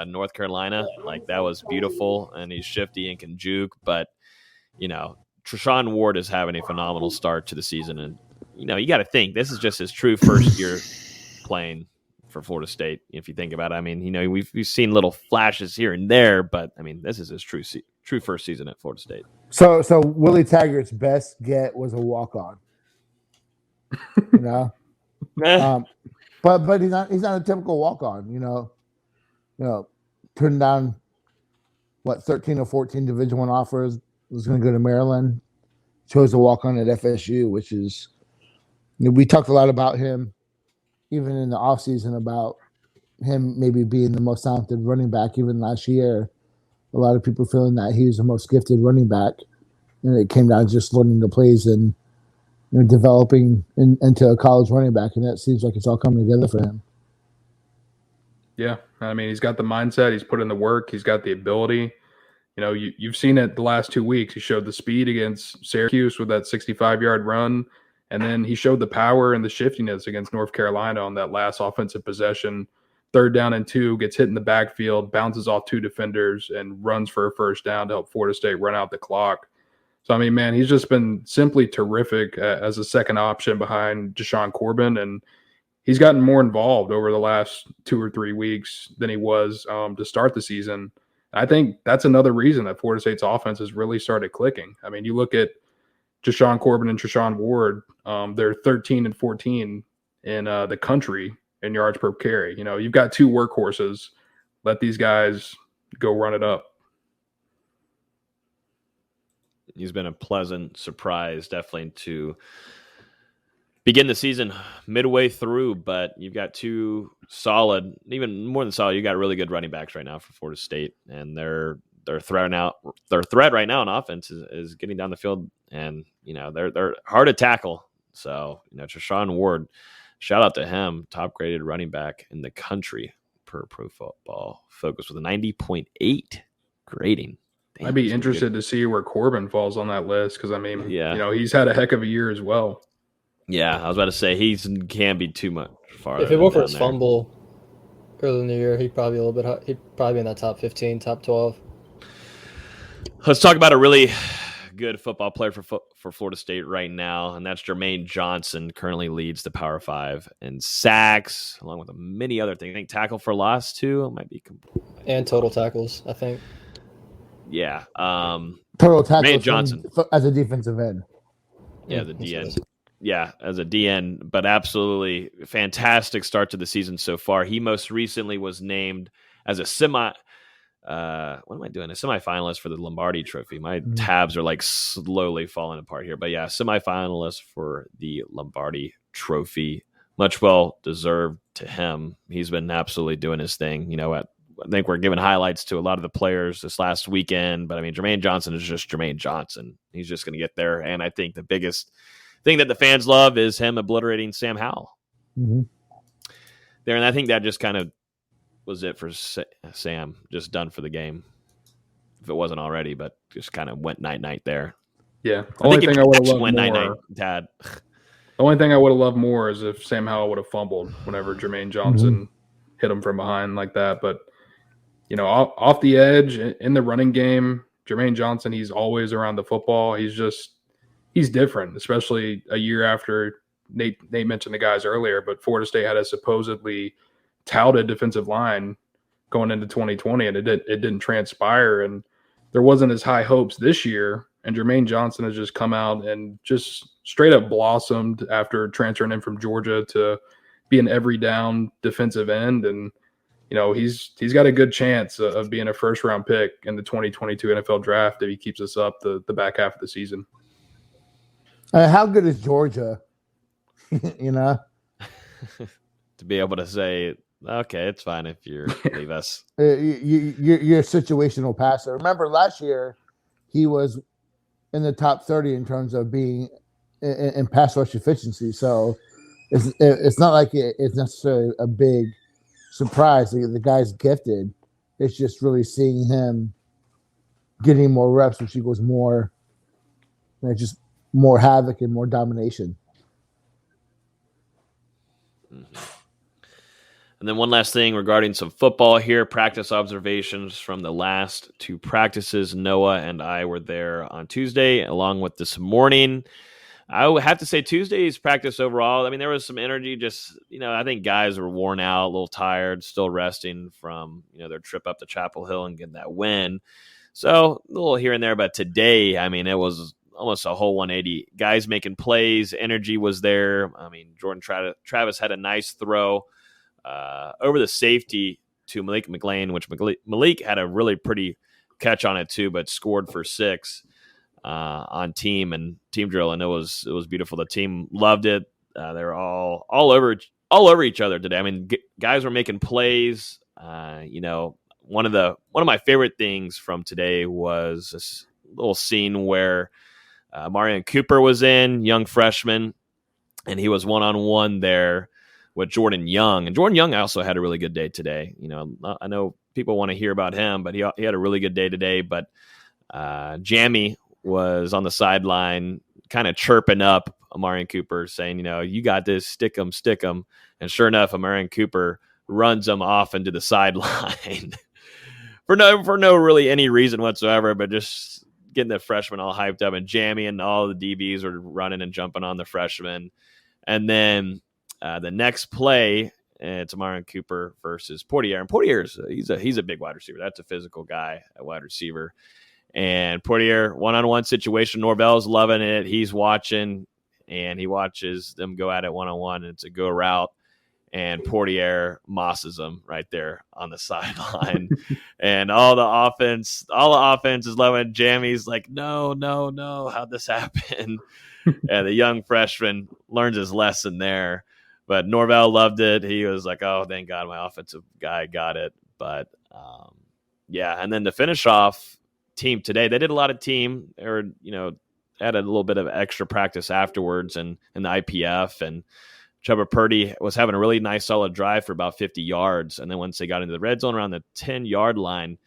North Carolina. Like, that was beautiful, and he's shifty and can juke. But, Treshaun Ward is having a phenomenal start to the season. And, you got to think, this is just his true first year playing for Florida State, if you think about it. We've seen little flashes here and there, but, this is his true first season at Florida State. So Willie Taggart's best get was a walk-on. But he's not a typical walk-on. Turned down 13 or 14 Division I offers. Was going to go to Maryland. Chose to walk on at FSU, which is we talked a lot about him, even in the offseason, about him maybe being the most talented running back. Even last year, a lot of people feeling that he was the most gifted running back, and it came down to just learning the plays and developing into a college running back, and that seems like it's all coming together for him. Yeah, he's got the mindset. He's put in the work. He's got the ability. You've seen it the last 2 weeks. He showed the speed against Syracuse with that 65-yard run, and then he showed the power and the shiftiness against North Carolina on that last offensive possession. 3rd down and 2, gets hit in the backfield, bounces off 2 defenders, and runs for a first down to help Florida State run out the clock. So, he's just been simply terrific as a second option behind Deshaun Corbin, and he's gotten more involved over the last 2 or 3 weeks than he was to start the season. I think that's another reason that Florida State's offense has really started clicking. You look at Deshaun Corbin and Treshaun Ward, they're 13 and 14 in the country in yards per carry. You've got 2 workhorses. Let these guys go run it up. He's been a pleasant surprise, definitely, to begin the season midway through, but you've got 2 solid, even more than solid, you got really good running backs right now for Florida State, and their threat right now on offense is getting down the field, and they're hard to tackle. So Treshaun Ward, shout out to him, top graded running back in the country per Pro Football Focus with a 90.8 grading. Damn, I'd be interested to see where Corbin falls on that list, because he's had a heck of a year as well. Yeah, I was about to say he can't be too much farther. If it weren't for his fumble early in the year, he'd probably be in that top 15, top 12. Let's talk about a really good football player for Florida State right now, and that's Jermaine Johnson. Currently leads the Power 5 in sacks, along with many other things. I think tackle for loss too. It might be and total tackles, I think. Yeah. Total tackles Jermaine Johnson as a defensive end. Yeah, the DN. Yeah, as a DN, but absolutely fantastic start to the season so far. He most recently was named as a semifinalist for the Lombardi Trophy. My tabs are slowly falling apart here, but yeah, semifinalist for the Lombardi Trophy. Much well deserved to him. He's been absolutely doing his thing, at I think we're giving highlights to a lot of the players this last weekend, but I mean, Jermaine Johnson is just Jermaine Johnson. He's just going to get there. And I think the biggest thing that the fans love is him obliterating Sam Howell there. And I think that just kind of was it for Sam, just done for the game. If it wasn't already, but just kind of went night there. Yeah. Only thing I would have loved went more. Night, Dad. The only thing I would have loved more is if Sam Howell would have fumbled whenever Jermaine Johnson hit him from behind like that. But, you know, off the edge in the running game, Jermaine Johnson, he's always around the football. He's different, especially a year after Nate mentioned the guys earlier, but Florida State had a supposedly touted defensive line going into 2020, and it didn't transpire. And there wasn't as high hopes this year. And Jermaine Johnson has just come out and just straight up blossomed after transferring in from Georgia to be an every down defensive end. And, you know, he's got a good chance of being a first round pick in the 2022 NFL draft if he keeps us up the back half of the season. How good is Georgia? You know, to be able to say, okay, it's fine if you leave us. You're a situational passer. Remember last year, he was in the top 30 in terms of being in pass rush efficiency. So it's not like it's necessarily a big surprise. The guy's gifted. It's just really seeing him getting more reps, which equals more, just more havoc and more domination. And then one last thing regarding some football here, practice observations from the last two practices. Noah and I were there on Tuesday, along with this morning. I would have to say Tuesday's practice overall, I mean, there was some energy. Just, I think guys were worn out, a little tired, still resting from, their trip up to Chapel Hill and getting that win. So a little here and there. But today, I mean, it was almost a whole 180. Guys making plays, energy was there. I mean, Jordan Travis had a nice throw over the safety to Malik McLean, which Malik had a really pretty catch on it too, but scored for 6 on team drill, and it was beautiful. The team loved it. They were all over each other today. I mean, guys were making plays. One of my favorite things from today was this little scene where Marion Cooper was in, young freshman, and he was one-on-one there with Jordan Young. And Jordan Young also had a really good day today. I know people want to hear about him, but he had a really good day today. But Jammy was on the sideline kind of chirping up Amarian Cooper, saying, you got this, stick him. And sure enough, Amarian Cooper runs him off into the sideline for no really any reason whatsoever, but just getting the freshman all hyped up. And Jammy and all the DBs were running and jumping on the freshman. And then the next play, it's Amarian Cooper versus Portier. And Portier's he's a big wide receiver. That's a physical guy at wide receiver. And Portier, one-on-one situation. Norvell's loving it. He's watching, and he watches them go at it one-on-one. And it's a go route. And Portier mosses him right there on the sideline. And all the offense is loving. Jammy's like, no, how'd this happen? And the young freshman learns his lesson there. But Norvell loved it. He was like, oh, thank God my offensive guy got it. But, yeah. And then to finish off team today, they did a lot of team, or, had a little bit of extra practice afterwards and the IPF. And Trevor Purdy was having a really nice, solid drive for about 50 yards. And then once they got into the red zone around the 10-yard line,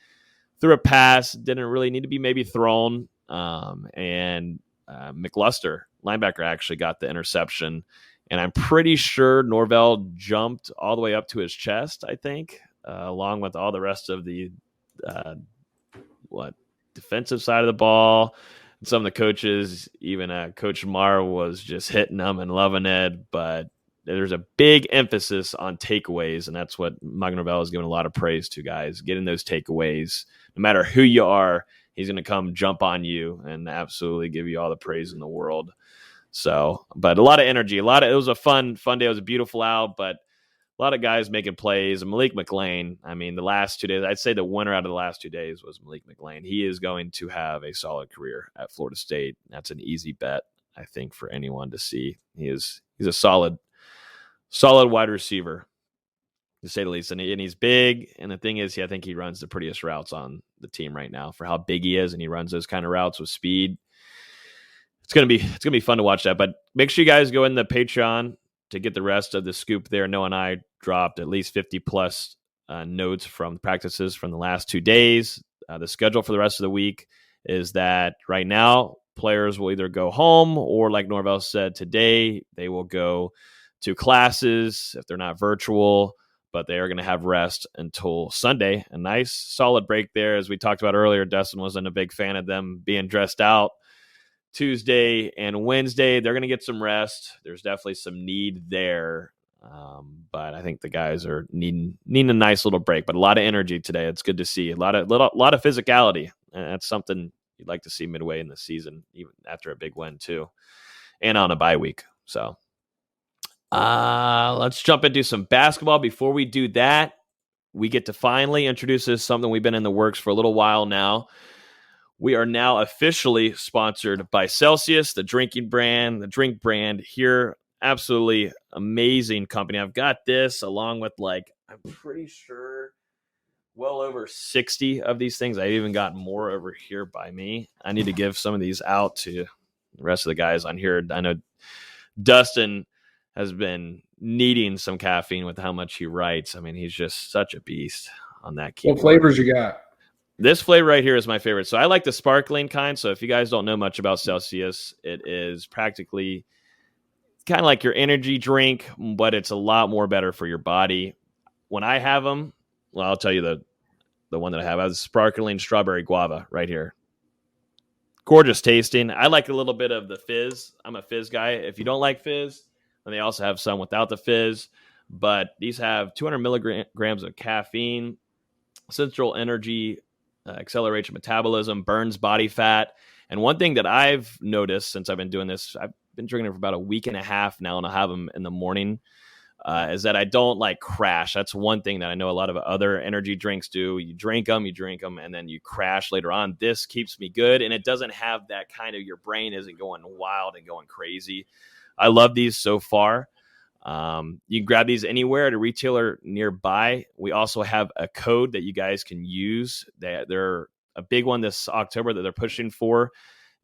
threw a pass, didn't really need to be maybe thrown. And McLuster, linebacker, actually got the interception. And I'm pretty sure Norvell jumped all the way up to his chest, I think, along with all the rest of the defensive side of the ball. And some of the coaches, even Coach Marr, was just hitting them and loving it. But there's a big emphasis on takeaways, and that's what Mike Norvell is giving a lot of praise to, guys. Getting those takeaways. No matter who you are, he's going to come jump on you and absolutely give you all the praise in the world. So, but a lot of energy, it was a fun day. It was a beautiful out, but a lot of guys making plays. Malik McLean, I mean, the last 2 days, I'd say the winner out of the last 2 days was Malik McLean. He is going to have a solid career at Florida State. That's an easy bet, I think, for anyone to see. He's a solid wide receiver. to say the least. And he's big. And the thing is, I think he runs the prettiest routes on the team right now for how big he is. And he runs those kind of routes with speed. It's gonna be fun to watch that. But make sure you guys go in the Patreon to get the rest of the scoop there. Noah and I dropped at least 50 plus notes from practices from the last 2 days. The schedule for the rest of the week is that right now players will either go home or, like Norvell said today, they will go to classes if they're not virtual, but they are going to have rest until Sunday. A nice solid break there. As we talked about earlier, Dustin wasn't a big fan of them being dressed out Tuesday and Wednesday. They're going to get some rest. There's definitely some need there. But I think the guys are needing a nice little break, but a lot of energy today. It's good to see a lot of physicality. And that's something you'd like to see midway in the season, even after a big win too, and on a bye week. So let's jump into some basketball. Before we do that, we get to finally introduce this, something we've been in the works for a little while now. We are now officially sponsored by Celsius, the drink brand here. Absolutely amazing company. I've got this along with I'm pretty sure well over 60 of these things. I even got more over here by me. I need to give some of these out to the rest of the guys on here. I know Dustin has been needing some caffeine with how much he writes. I mean, he's just such a beast on that keyboard. What flavors you got? This flavor right here is my favorite. So I like the sparkling kind. So if you guys don't know much about Celsius, it is practically kind of like your energy drink, but it's a lot more better for your body. When I have them, well, I'll tell you the one that I have. I have sparkling strawberry guava right here. Gorgeous tasting. I like a little bit of the fizz. I'm a fizz guy. If you don't like fizz, then they also have some without the fizz. But these have 200 milligrams of caffeine, central energy, accelerates metabolism, burns body fat. And one thing that I've noticed since I've been doing this, I've been drinking it for about a week and a half now, and I'll have them in the morning, is that I don't crash. That's one thing that I know a lot of other energy drinks do. You drink them, and then you crash later on. This keeps me good, and it doesn't have that kind of, your brain isn't going wild and going crazy. I love these so far. You can grab these anywhere at a retailer nearby. We also have a code that you guys can use. They're a big one this October that they're pushing for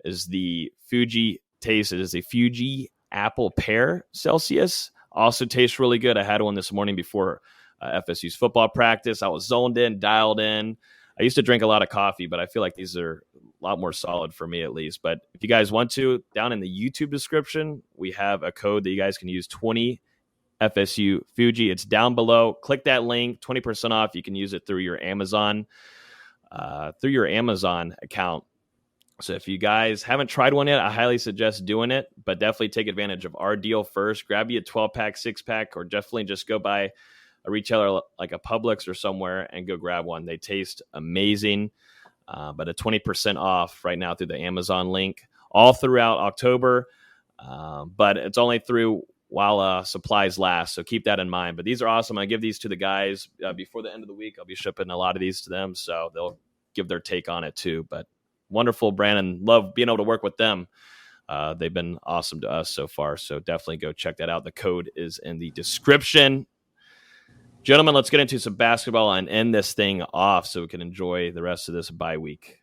is the Fuji taste. It is the Fuji apple pear Celsius. Also tastes really good. I had one this morning before FSU's football practice. I was zoned in, dialed in. I used to drink a lot of coffee, but I feel like these are a lot more solid for me at least. But if you guys want to, down in the YouTube description, we have a code that you guys can use, 20 FSU Fuji. It's down below. Click that link, 20% off. You can use it through your Amazon account. So if you guys haven't tried one yet, I highly suggest doing it, but definitely take advantage of our deal first. Grab you a 12-pack, 6-pack, or definitely just go by a retailer like a Publix or somewhere and go grab one. They taste amazing, but a 20% off right now through the Amazon link all throughout October, but it's only through while supplies last, so keep that in mind. But these are awesome. I give these to the guys before the end of the week. I'll be shipping a lot of these to them, so they'll give their take on it too. But wonderful brand, and love being able to work with them. They've been awesome to us so far, so definitely go check that out. The code is in the description. Gentlemen, let's get into some basketball and end this thing off so we can enjoy the rest of this bye week.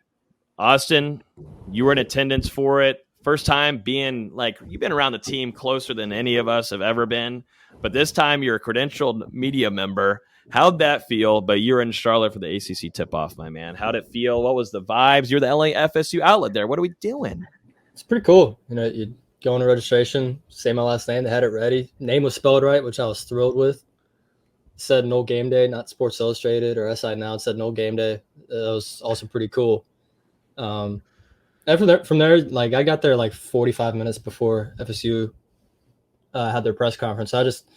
Austin, you were in attendance for it. First time being you've been around the team closer than any of us have ever been, but this time you're a credentialed media member. How'd that feel? But you're in Charlotte for the ACC Tipoff, my man. How'd it feel? What was the vibes? You're the LA FSU outlet there. What are we doing? It's pretty cool. You go into registration, say my last name. They had it ready. Name was spelled right, which I was thrilled with. It said No Game Day, not Sports Illustrated or SI Now. It said No Game Day. That was also pretty cool. And from there, I got there 45 minutes before FSU had their press conference. So I just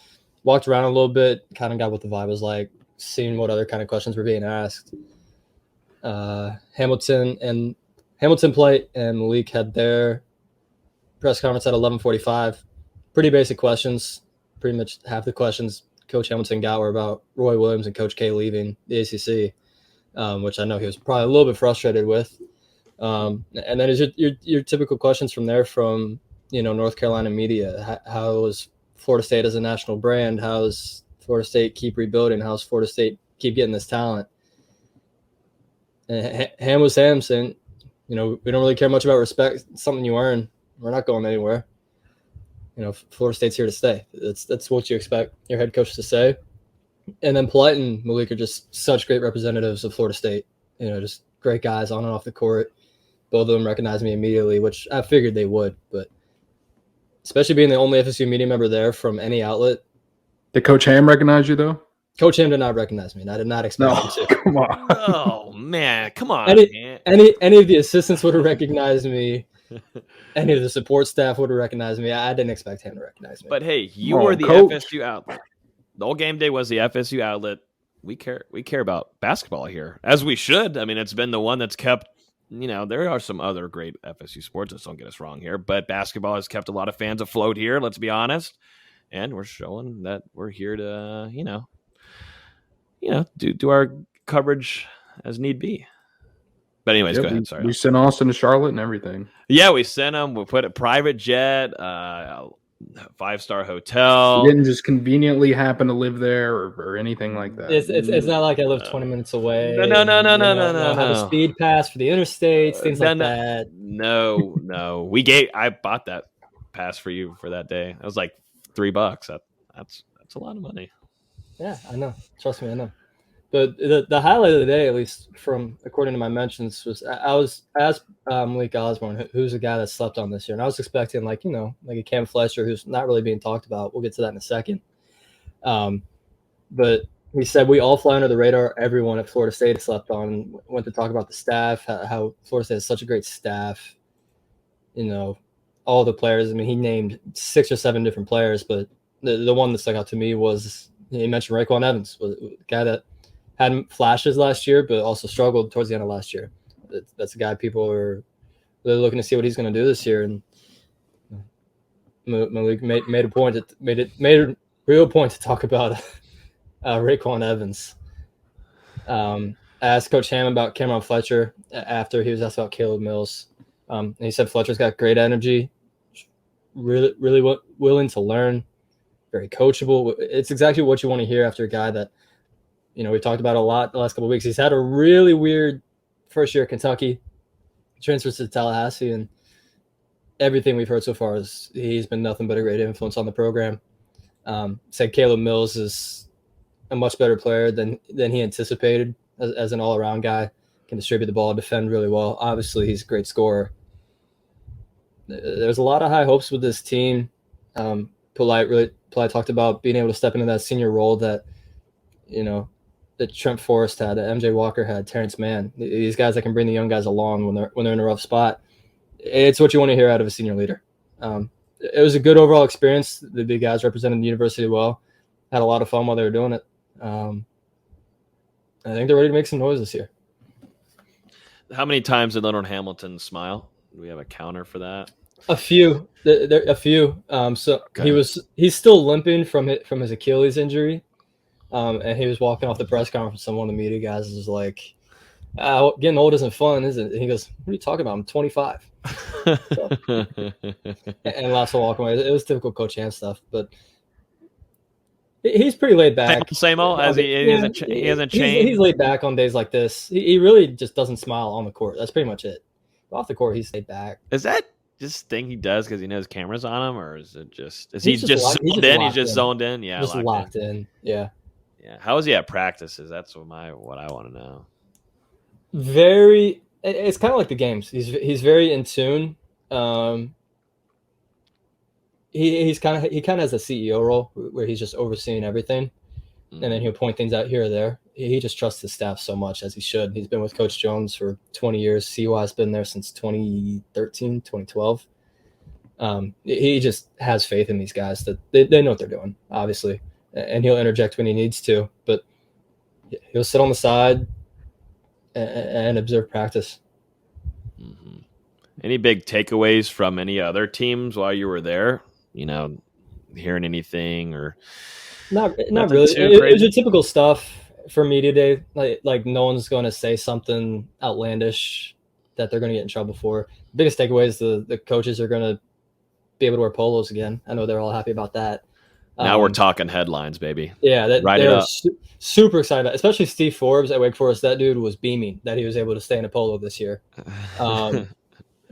walked around a little bit, kind of got what the vibe was like, seeing what other kind of questions were being asked. Hamilton Plate and Malik had their press conference at 11:45. Pretty basic questions. Pretty much half the questions Coach Hamilton got were about Roy Williams and Coach K leaving the ACC, which I know he was probably a little bit frustrated with. And then is your typical questions from there from North Carolina media. How is Florida State as a national brand? How is Florida State keep rebuilding? How's Florida State keep getting this talent? And Ham was Ham saying, we don't really care much about respect. It's something you earn. We're not going anywhere. Florida State's here to stay. That's what you expect your head coach to say. And then Polite and Malik are just such great representatives of Florida State. Just great guys on and off the court. Both of them recognized me immediately, which I figured they would. But especially being the only FSU media member there from any outlet. Did Coach Ham recognize you, though? Coach Ham did not recognize me, and I did not expect him to. Come on. Oh, man. Come on, man. Any of the assistants would have recognized me. Any of the support staff would have recognized me. I didn't expect him to recognize me. But, hey, you were the FSU outlet. The whole game day was the FSU outlet. We care about basketball here, as we should. I mean, it's been the one that's kept, there are some other great FSU sports. Let's don't get us wrong here. But basketball has kept a lot of fans afloat here, let's be honest. And we're showing that we're here to, do our coverage as need be. But anyways, go ahead. Sorry. We sent Austin to Charlotte and everything. Yeah, we sent him. We put a private jet, 5-star hotel. We didn't just conveniently happen to live there or anything like that. It's not like I live 20 minutes away. No. Have a speed pass for the interstates, things like that. No. I bought that pass for you for that day. It was like $3. That's a lot of money. Yeah, I know. Trust me, I know. But the highlight of the day, at least from according to my mentions, was I was asked Malik Osborne, who's a guy that slept on this year, and I was expecting like a Cam Fletcher who's not really being talked about. We'll get to that in a second. But he said we all fly under the radar. Everyone at Florida State slept on. Went to talk about the staff, how Florida State has such a great staff. All the players. I mean, he named 6 or 7 different players, but the one that stuck out to me was he mentioned Raekwon Evans, was a guy that had flashes last year, but also struggled towards the end of last year. That's a guy people are really looking to see what he's going to do this year. And Malik made a real point to talk about Raekwon Evans. I asked Coach Ham about Cameron Fletcher after he was asked about Caleb Mills. And he said Fletcher's got great energy, really willing to learn, very coachable. It's exactly what you want to hear after a guy that, we talked about a lot the last couple of weeks. He's had a really weird first year at Kentucky, transfers to Tallahassee, and everything we've heard so far is he's been nothing but a great influence on the program. Said Caleb Mills is a much better player than he anticipated as an all-around guy, can distribute the ball, defend really well. Obviously, he's a great scorer. There's a lot of high hopes with this team. Polite talked about being able to step into that senior role that, that Trent Forrest had, that MJ Walker had, Terrence Mann. These guys that can bring the young guys along when they're in a rough spot. It's what you want to hear out of a senior leader. It was a good overall experience. The big guys represented the university well. Had a lot of fun while they were doing it. I think they're ready to make some noise this year. How many times did Leonard Hamilton smile? Do we have a counter for that? A few. A few. Okay. He's still limping from his Achilles injury. And he was walking off the press conference, and one of the media guys was like, getting old isn't fun, is it? And he goes, what are you talking about? I'm 25. And last will walk away. It was typical Coach Ham stuff, but he's pretty laid back. Same old as he hasn't changed. He's laid back on days like this. He really just doesn't smile on the court. That's pretty much it. Off the court, he's laid back. Is that just thing he does because he knows cameras on him, or is it just he's just zoned in? He's just zoned in. Yeah, just locked in. Yeah. Yeah. How is he at practices? That's what I want to know. It's kind of like the games. He's very in tune. He kind of has a CEO role where he's just overseeing everything, and then he'll point things out here or there. He just trusts his staff so much, as he should. He's been with Coach Jones for 20 years. CY's been there since 2013, 2012. He just has faith in these guys that they know what they're doing, obviously, and he'll interject when he needs to, but he'll sit on the side and observe practice. Mm-hmm. Any big takeaways from any other teams while you were there? Hearing anything or not really. It was your typical stuff for media day. Like no one's going to say something outlandish that they're going to get in trouble for. The biggest takeaway is the coaches are going to be able to wear polos again. I know they're all happy about that. Now we're talking headlines, baby. Yeah, they're super excited, especially Steve Forbes at Wake Forest. That dude was beaming that he was able to stay in a polo this year. I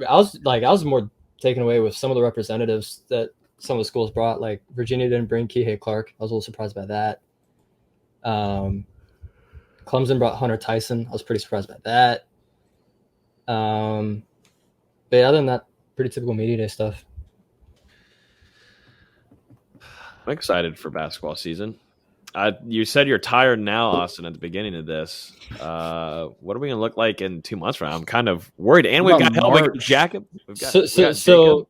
was more taken away with some of the representatives that some of the schools brought. Like Virginia didn't bring Kihei Clark. I was a little surprised by that. Clemson brought Hunter Tyson. I was pretty surprised by that. But other than that, pretty typical media day stuff. I'm excited for basketball season. You said you're tired now, Austin, at the beginning of this. What are we going to look like in 2 months from now? I'm kind of worried. And we've got help. We got Jacob. So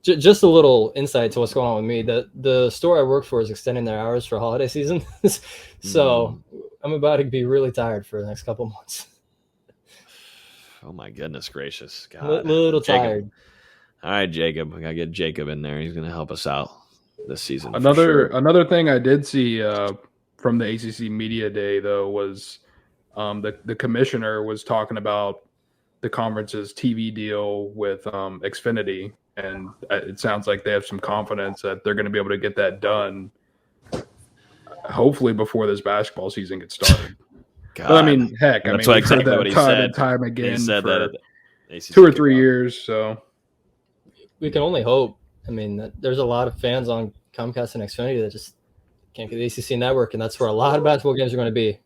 just a little insight to what's going on with me. The store I work for is extending their hours for holiday season. So I'm about to be really tired for the next couple months. Oh, my goodness gracious. God. A little tired. All right, Jacob. We got to get Jacob in there. He's going to help us out this season. Another thing I did see from the ACC Media Day, though, was the commissioner was talking about the conference's TV deal with Xfinity, and it sounds like they have some confidence that they're going to be able to get that done, hopefully before this basketball season gets started. God. But I mean, heck, That's we've exactly heard what that he time said. and time again He said for that at the ACC 2 or 3 kickoff. years. So We can only hope. I mean, there's a lot of fans on Comcast and Xfinity that just can't get the ACC network, and that's where a lot of basketball games are going to be,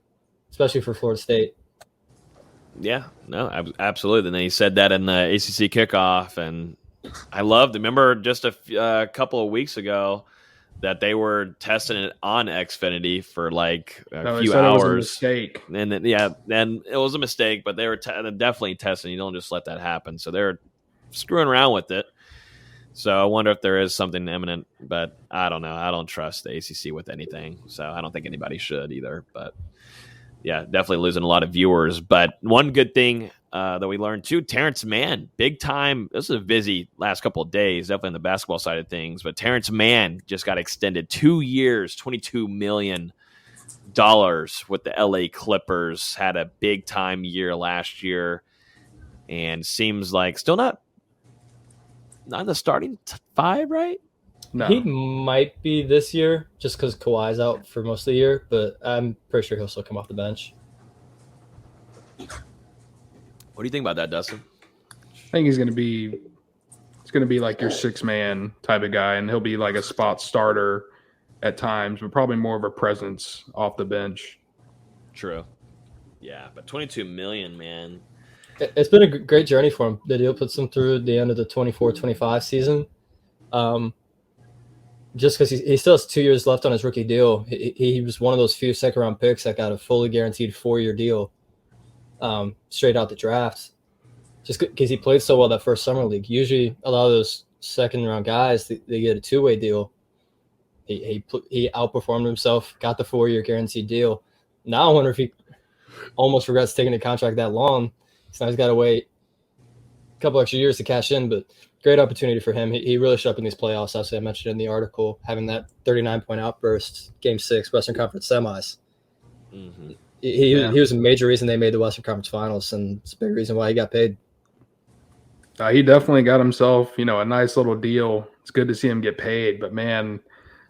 especially for Florida State. Yeah, no, absolutely. And then he said that in the ACC kickoff, and I remember just a couple of weeks ago that they were testing it on Xfinity for like a few hours. It was a mistake. And then it was a mistake, but they were definitely testing. You don't just let that happen. So they're screwing around with it. So I wonder if there is something imminent, but I don't know. I don't trust the ACC with anything, so I don't think anybody should either. But yeah, definitely losing a lot of viewers. But one good thing that we learned too, Terrence Mann, big time. This is a busy last couple of days, definitely on the basketball side of things. But Terrence Mann just got extended 2 years, $22 million with the LA Clippers. Had a big time year last year, and seems like still not in the starting five, right? No. He might be this year just because Kawhi's out for most of the year, but I'm pretty sure he'll still come off the bench. What do you think about that, Dustin? I think he's going to be like your 6-man type of guy, and he'll be like a spot starter at times, but probably more of a presence off the bench. True. Yeah, but $22 million, man. It's been a great journey for him. The deal puts him through the end of the 24-25 season. Just because he still has 2 years left on his rookie deal. He was one of those few second-round picks that got a fully guaranteed 4-year deal straight out the draft. Just because he played so well that first summer league. Usually a lot of those second-round guys, they get a 2-way deal. He outperformed himself, got the 4-year guaranteed deal. Now I wonder if he almost regrets taking a contract that long. So now he's got to wait a couple extra years to cash in, but great opportunity for him. He really showed up in these playoffs. Obviously, I mentioned in the article, having that 39-point outburst, Game 6, Western Conference semis. Mm-hmm. He was a major reason they made the Western Conference Finals, and it's a big reason why he got paid. He definitely got himself, a nice little deal. It's good to see him get paid, but man,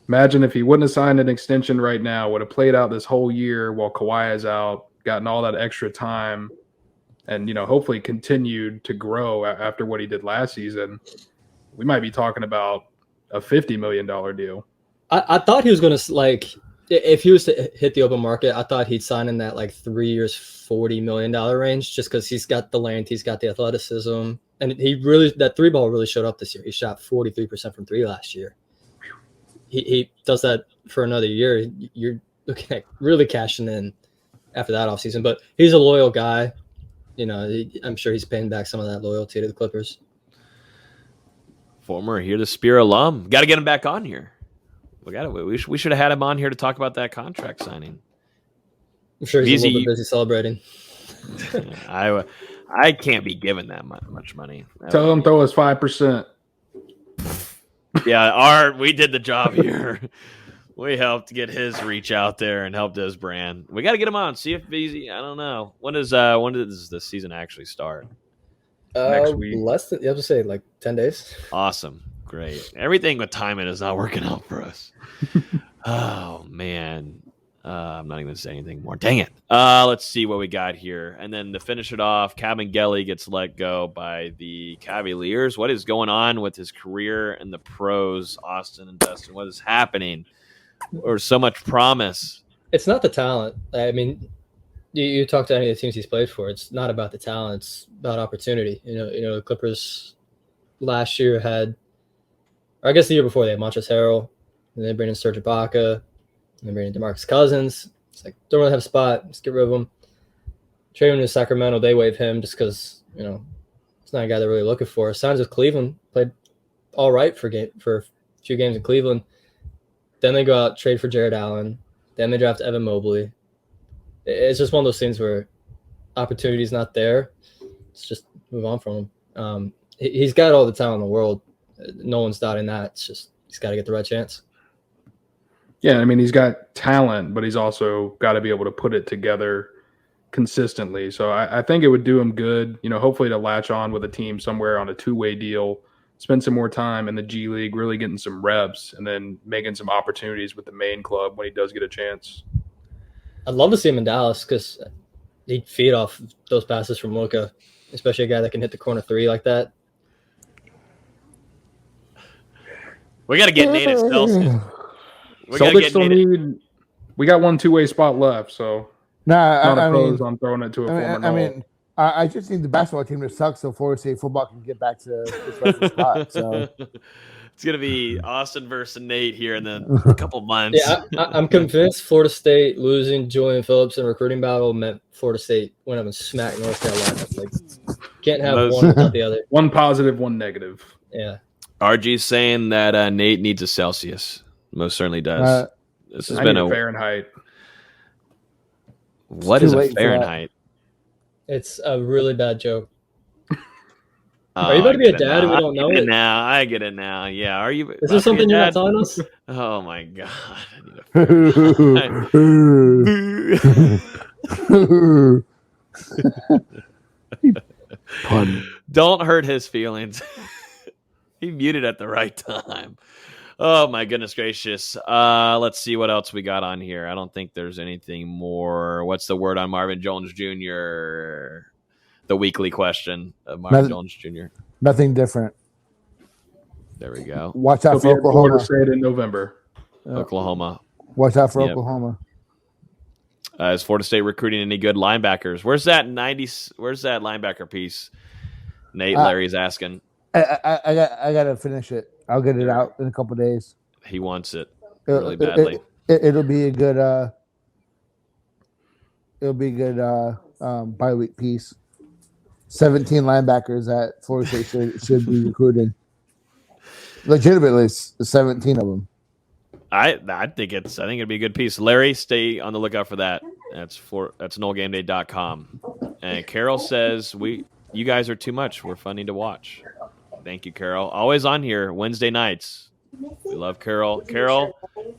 imagine if he wouldn't have signed an extension right now, would have played out this whole year while Kawhi is out, gotten all that extra time, and hopefully continued to grow after what he did last season. We might be talking about a $50 million deal. I thought he was going to, if he was to hit the open market, I thought he'd sign in that 3 years, $40 million range, just because he's got the length, he's got the athleticism, and that 3-ball really showed up this year. He shot 43% from 3 last year. He does that for another year. You're looking at really cashing in after that offseason, but he's a loyal guy. I'm sure he's paying back some of that loyalty to the Clippers. Former Here to Spear alum. Got to get him back on here. We should have had him on here to talk about that contract signing. I'm sure he's a little bit busy celebrating. I can't be given that much money. Tell him throw us 5%. Yeah, we did the job here. We helped get his reach out there and helped his brand. We got to get him on. See if he's. I don't know when does the season actually start? Next week. Less than, you have to say 10 days. Awesome, great. Everything with timing is not working out for us. Oh, man. I'm not even going to say anything more. Dang it. Let's see what we got here. And then to finish it off, Cabangeli gets let go by the Cavaliers. What is going on with his career in the pros, Austin and Dustin? What is happening? Or so much promise. It's not the talent. I mean, you talk to any of the teams he's played for. It's not about the talent. It's about opportunity. You know, the Clippers last year had, or I guess the year before, they had Montrezl Harrell, and they bring in Serge Ibaka, and they bring in DeMarcus Cousins. It's like, don't really have a spot. Let's get rid of him. Trade him to Sacramento. They waive him just because, you know, it's not a guy they're really looking for. Signs with Cleveland, played all right for a few games in Cleveland. Then they go out, trade for Jared Allen. Then they draft Evan Mobley. It's just one of those things where opportunity's not there. It's just move on from him. He's got all the talent in the world. No one's doubting that. It's just he's got to get the right chance. Yeah, I mean, he's got talent, but he's also got to be able to put it together consistently. So I think it would do him good, you know, hopefully to latch on with a team somewhere on a two-way deal, spend some more time in the G League, really getting some reps, and then making some opportunities with the main club when he does get a chance. I'd love to see him in Dallas because he'd feed off those passes from Luka, especially a guy that can hit the corner three like that. We got to get Nate at Celsius. Celtics still need. We got one two-way spot left, so I mean, mean, on throwing it to a former. I mean, I just need the basketball team to suck so Florida State football can get back to this right spot. So it's gonna be Austin versus Nate here in a couple months. Yeah, I'm convinced Florida State losing Julian Phillips in recruiting battle meant Florida State went up and smacked North Carolina. Like, can't have one without the other. One positive, one negative. Yeah. RG's saying that Nate needs a Celsius. Most certainly does. This has been a Fahrenheit. What is a Fahrenheit? It's a really bad joke. Are you about to be a dad and we don't know it? Now I get it now. Yeah, are you? Is this something you're not telling us? Oh my god! Don't hurt his feelings. He muted at the right time. Oh my goodness gracious. Let's see what else we got on here. I don't think there's anything more. What's the word on Marvin Jones Jr.? The weekly question of Marvin Jones Jr. Nothing different. There we go. Watch out for Oklahoma. Florida State in November. Oklahoma. Watch out for Oklahoma. Is Florida State recruiting any good linebackers? Where's that linebacker piece? Nate, Larry's asking. I gotta finish it. I'll get it out in a couple of days. He wants it really badly. It'll be a good bi-week piece. 17 linebackers that Florida State should be recruiting. Legitimately, 17 of them. I think it'd be a good piece. Larry, stay on the lookout for that. That's NoleGameDay.com. And Carol says you guys are too much. We're funny to watch. Thank you, Carol. Always on here Wednesday nights. We love Carol. Carol,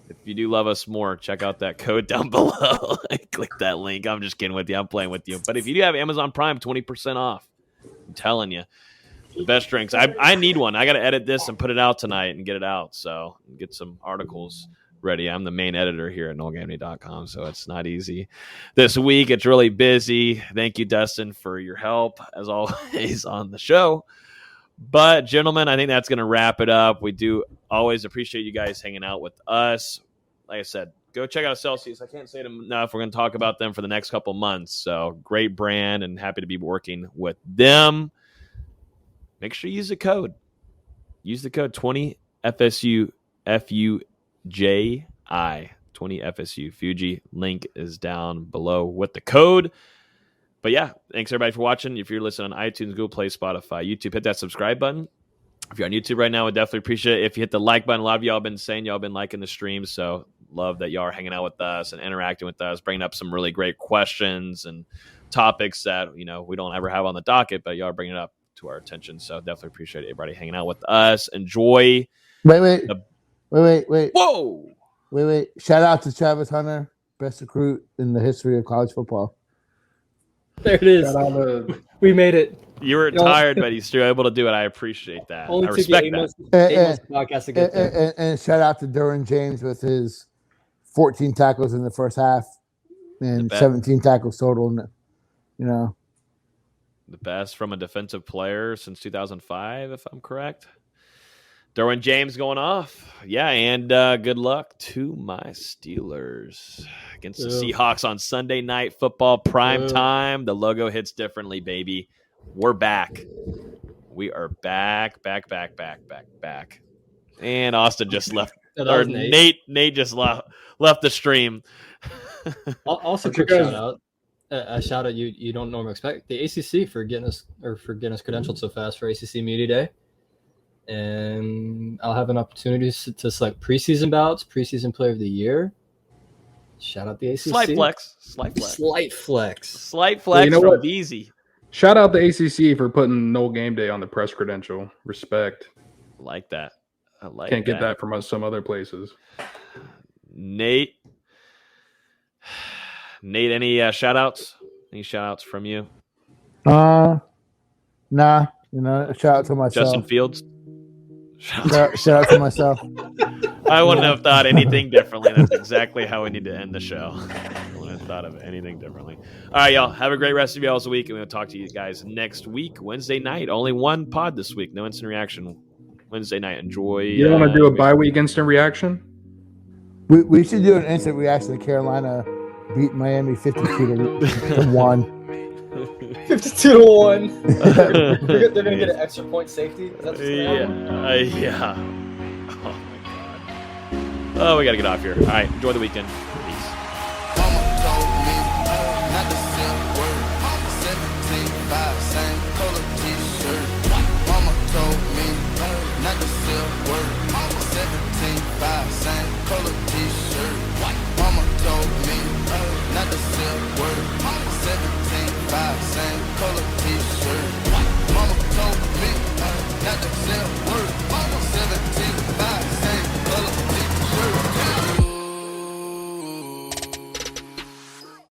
if you do love us more, check out that code down below. Click that link. I'm just kidding with you. I'm playing with you. But if you do have Amazon Prime, 20% off. I'm telling you. The best drinks. I need one. I got to edit this and put it out tonight and get it out. So get some articles ready. I'm the main editor here at NoleGameDay.com, so it's not easy. This week, it's really busy. Thank you, Dustin, for your help, as always, on the show. But, gentlemen, I think that's going to wrap it up. We do always appreciate you guys hanging out with us. Like I said, go check out Celsius. I can't say it enough. We're going to talk about them for the next couple months. So, great brand and happy to be working with them. Make sure you use the code. Use the code 20FSU FUJI. 20FSU Fuji. Link is down below with the code. But yeah, thanks everybody for watching. If you're listening on iTunes, Google Play, Spotify, YouTube, hit that subscribe button. If you're on YouTube right now, I would definitely appreciate it. If you hit the like button, a lot of y'all have been saying y'all have been liking the stream. So love that y'all are hanging out with us and interacting with us, bringing up some really great questions and topics that, we don't ever have on the docket, but y'all are bringing it up to our attention. So definitely appreciate everybody hanging out with us. Enjoy. Wait. Whoa. Wait. Shout out to Travis Hunter, best recruit in the history of college football. There it is. Shout out to We made it. You were tired, but you're still able to do it. I appreciate that. Only I respect that. 8 months podcast to get there. And shout out to Derwin James with his 14 tackles in the first half and 17 tackles total. You know, the best from a defensive player since 2005, if I'm correct. Derwin James going off. Yeah, and good luck to my Steelers against the Seahawks on Sunday Night Football prime time. The logo hits differently, baby. We're back. We are back. And Austin just left. Or Nate just left the stream. Also, quick shout out. A shout out you don't normally expect the ACC for getting us credentialed so fast for ACC Media Day. And I'll have an opportunity to select preseason bouts, preseason player of the year. Shout out the ACC. Slight flex. Well, you know from what? Easy. Shout out the ACC for putting Nole Game Day on the press credential. Respect. I like that. Can't get that from some other places. Nate, any shout outs? Any shout outs from you? Nah. You know, shout out to myself. Justin Fields. Shout out to myself. I wouldn't have thought anything differently. That's exactly how we need to end the show. I wouldn't have thought of anything differently. All right, y'all. Have a great rest of y'all's week, and we'll talk to you guys next week, Wednesday night. Only one pod this week. No instant reaction. Wednesday night. Enjoy. You want to do a bye-week instant reaction? We should do an instant reaction to Carolina beat Miami 52-1. 52-1. They're going to get an extra point safety. Is that what's yeah. Oh, my God. Oh, we got to get off here. All right. Enjoy the weekend.